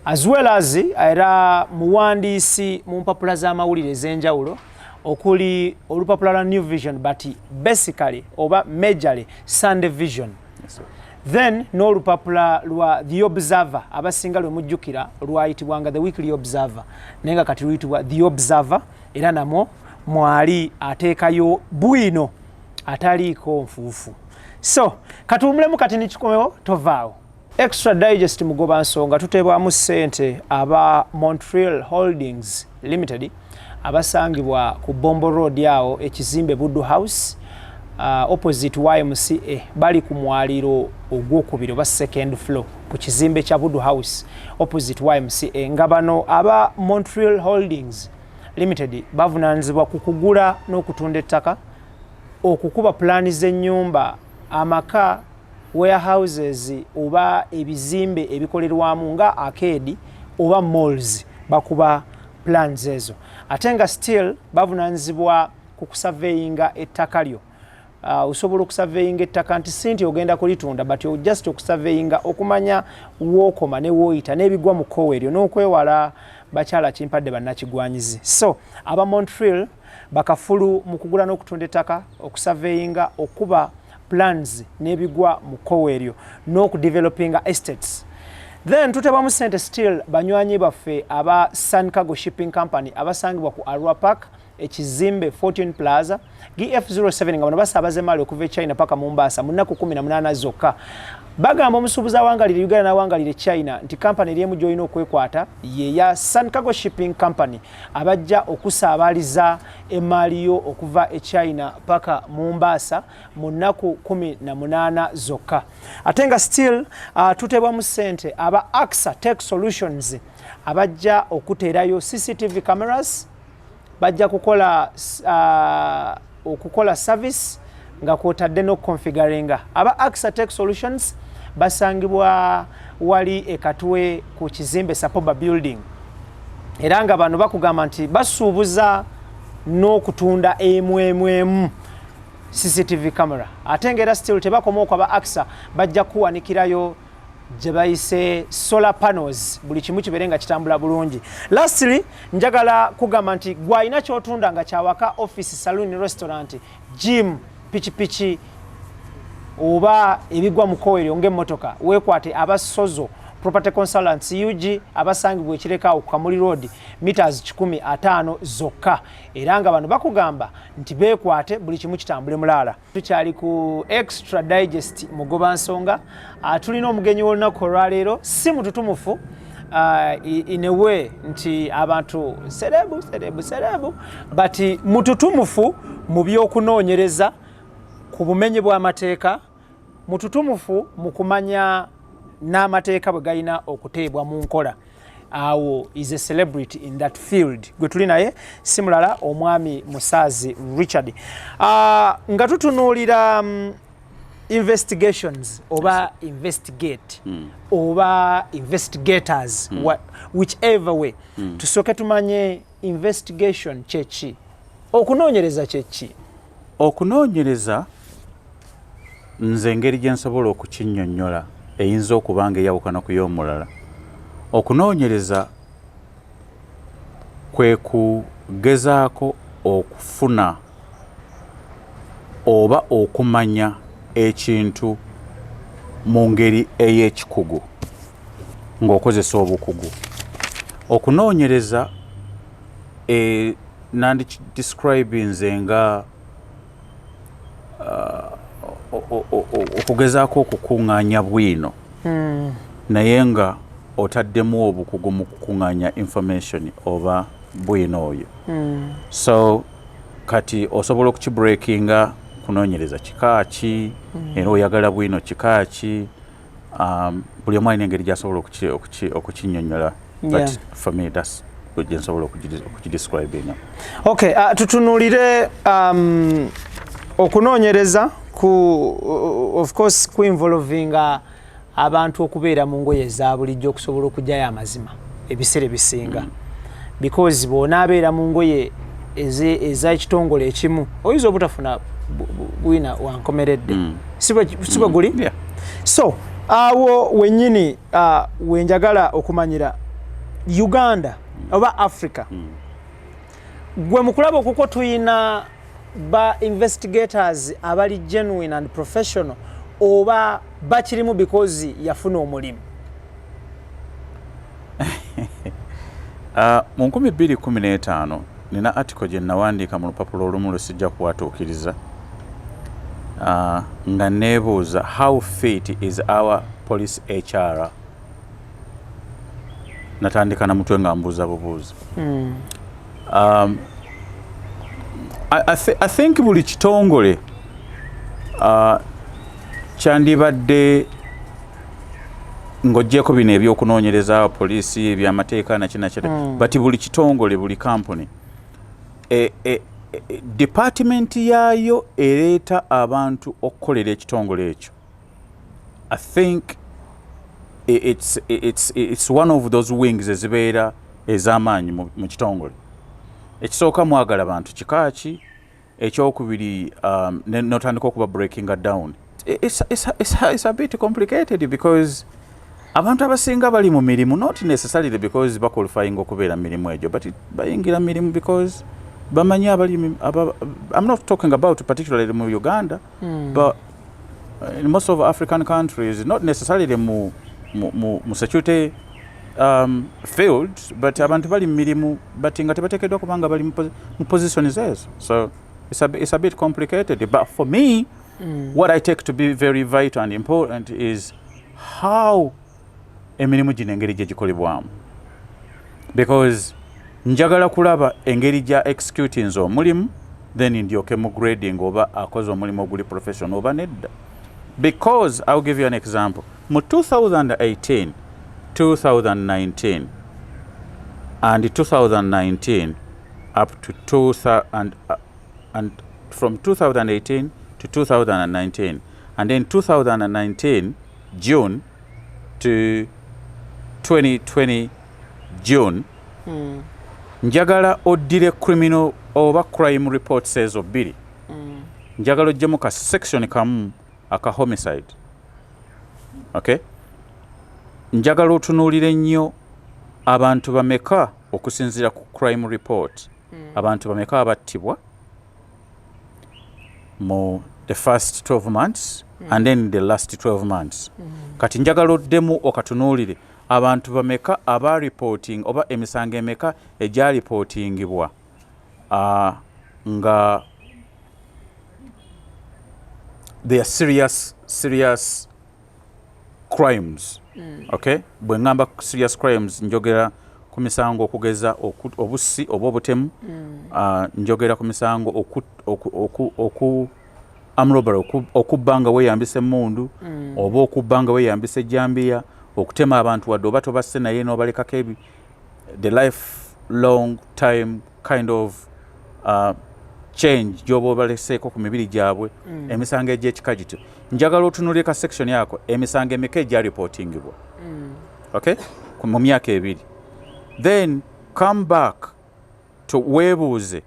as well as era muwandiisi mu mpapula z'amawulire ez'enjawulo okuli olupapula lwa New Vision but basically oba majorly Sunday Vision, then n'olupapula lwa The Observer abasinga lwe mujjukira lwayitibwanga The Weekly Observer naye nga kati luyitibwa The Observer, era namwo mwali ateekayo bwino ataliiko nfuufu. So katuwumulemu kati nikikomewo tovaawo. Extra Digest mugoba nsonga tuteebwamu ssente aba Montreal Holdings Limited abasangibwa ku Bombo Road awo ekizimbe Buddu House opposite YMCA bali ku mwaliro ogwokubiri oba second floor ku kizimbe kya Buddu House opposite YMCA. Nga bano aba Montreal Holdings Limited bavunaanyizibwa ku kugula n'okutunda ettaka, okukuba pulaani z'ennyumba, amaka, warehouses oba ebizimbe ebikolerwamu nga arcade oba malls, bakuba plans ezo. Ate nga still bavunaanyizibwa ku kusurveyinga ettaka lyo. Osobola okusurveyinga ettaka nti sinti ogenda kulitunda, but just okusurveyinga okumanya wookoma ne wooyita n'ebigwa mu kkowe eryo n'okwewala bakyala kimpadde bannakigwanyizi. So aba Montreal bakafulu mu kugula n'okutunda ettaka, okusurveyinga, okuba plans n'ebigwa mu kkowe eryo n'okudevelopinga estates. Then tutebamu ssente still banywanyi baffe aba Sun Cargo Shipping Company abasangibwa ku Arua Park ekizimbe Fortune Plaza GF07 nga bano basaabaze maali okuva e China paka Mombasa mu nnaku 18 zokka. Bagamba omusuubuzi awangalire Uganda n'awangalire China nti kampani eriemu gy'olina okwekwata ye ya Sun Cargo Shipping Company abajja okusaabaliza emaali yo okuva e China paka Mombasa mu nnaku 18 zokka. Ate nga still tuteebwamu ssente aba AXA Tech Solutions abajja okuteerayo CCTV cameras, bajja okukola service nga kwotadde n'okukonfiguringa. Aba AXA Tech Solutions basangibwa wali ekatwe ku kizimbe Sapoba Building, era nga bano bakugamba nti basuubuza n'okutunda emu CCTV camera. Ate nga era still tebakomaoko aba AXA bajja kuwanikirayo gye bayise solar panels, buli kimu kibeere nga kitambula bulungi. Lastly njagala kugamba nti gwalina kyotunda nga kyawaka, office, saloon, restaurant, gym, pichipichi oba ebigwa mu kkowe eryo ng'emmotoka, weekwate aba Sozo Property Consultants UG abasangibwa ekireka ku Kamuli Road meters 150 zokka, era nga bano bakugamba nti beekwate buli kimu kitambule mulaala. Tukyali ku Extra Digest mugoba nsonga, tulina omugenyi w'olunaku olwaleero si mututumufu in a way nti abantu serebu but mututumufu mu by'okunoonyereza ku bumenyi bw'amateeka, mututumufu mu kumanya n'amateeka bwe galina okuteebwa mu nkola. Awo is a celebrity in that field. Gwe tuli naye si mulala omwami MUSAAZI Richard. Nga tutunuulira investigations oba investigate oba investigators, whichever way, tusooke tumanye investigation kyeki, okunoonyereza kyeki. Okunoonyereza nze engeri gye nsobola okukinnyonnyola eyinza okuba nga eyawukana ku y'omulala. Okunoonyereza kwe kugezaako okufuna oba okumanya ekintu mu ngeri ey'ekikugu ng'okozesa obukugu. Okunoonyereza nandidescribinze nga okugezaako okukuŋŋaanya bwino naye nga otaddemu obukugu mu kukuŋŋaanya information oba bwino oyo. So kati osobola okukibreakinga kunoonyereza kika ki era oyagala bwino kika ki, buli omu alina engeri gy'asobola okukinnyonnyola. But for me that's gye nsobola okukidescribinga. Okay, tutunuulire okunoonyereza of course kuinvolvinga abantu okubeera mu ngoye za bulijjo okusobola okugyayo amazima ebiseera ebisinga, because bw'onaabeera mu ngoye ez'ekitongole ekimu oyinza obutafuna bwina wankomeredde, si bwe guli. So awo wennyini wenjagala okumanyira Uganda oba Africa, gwe mu kulaba okuko tuyina ba investigators abali genuine and professional oba bakirimu because yafuna omulimu? Mu 2015 nina article gye nawandiika mu lupapula olumu lwesijja kuwatuukiriza, nga neebuuza how fit is our police HR. Natandika na mutwe nga mbuuza bubuuzi. I think buli kitongole kyandibadde ng'oggyeko bino ebyokunoonyereza poliisi, ebyamateeka nakina but buli kitongole, buli company department yaayo ereeta abantu okukolera ekitongole ekyo. I think it's one of those wings ezibeera ez'amaanyi mu kitongole. Ekisooka mwagala bantu kika ki, ekyokubiri notandika okuba breaking down. It's a bit complicated because abantu abasinga bali mu mirimu not necessarily because baqualifying okubeera mirimu egyo, but bayingira mirimu because bamanyi I'm not talking about particularly mu Uganda, but in most of African countries, not necessarily mu security field, but abantu bali mirimu but nga tebateekeddwa kubanga bali mu positions ezo. So it's a bit complicated, but for me what I take to be very vital and important is how emirimu gino engeri gye gikolebwamu, because njagala kulaba engeri gya executing omulimu then ndyoke mu grading oba akoze omulimu oguli professional oba nedda. Because I'll give you an example. Mu 2018, 2019 and 2019 up to 2000 and from 2018 to 2019 and then 2019 June to 2020 June, njagala oddire criminal oba crime reports ezo bbiri, njagala oggyemu ka section kamu aka homicide. Okay, njagala otunuulire nnyo abantu bameka okusinziira ku crime report, abantu bameka abattibwa mu the first 12 months and then the last 12 months. Kati njagala oddemu okatunuulire abantu bameka aba reporting oba emisango emeka egya reportingibwa nga they are serious crimes. Okay, bwe ngamba serious crimes njogera ku misango okugeza obusi oba obutemu, njogera ku misango amrobara okubbanga weeyambisa emmundu oba okubbanga weeyambisa ejjambiya, okutema abantu wadde oba tobasse naye n'obalekako the lifelong time kind of change gyoba obaleseeko ku mibiri gyabwe, emisango egy'ekika gityo. Njagala otunulire ka section yako emisango emeka egya reportingibwa, okay, mu myaka ebiri. Then come back to weebuuze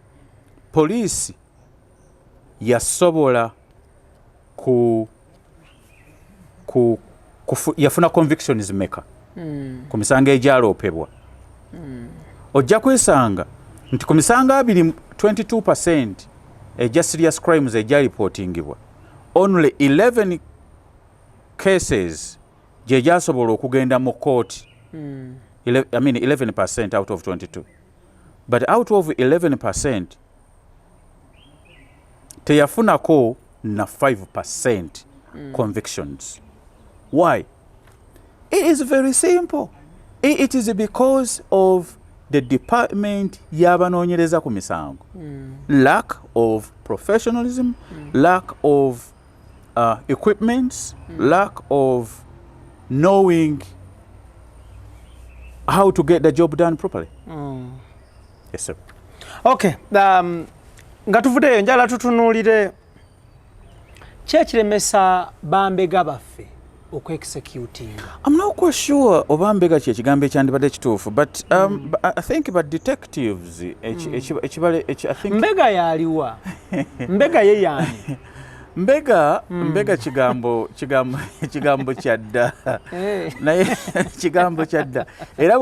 poliisi yasobola yafuna convictions meka ku misango egyaloopebwa. Ojja kwesanga nti ku misango 22% egya serious crimes egya reportingibwa, only 11 cases gye gyasobola okugenda mu court. I mean 11% out of 22, but out of 11% teyafunako na 5% convictions. Why? It is very simple. It is because of the department y'abanoonyereza ku misango. Lack of professionalism, lack of equipments, lack of knowing how to get the job done properly. Yes, sir. Okay. Nga tuvudeyo njala tutunuulire kyekiremesa bambega baffe okweexecutinga. I'm not quite sure obambega kye kigambo ekyandibadde kituufu, but I think about detectives I think mbega yaliwa mbega ye yani mbega kigambo kyadda naye kigambo kyadda era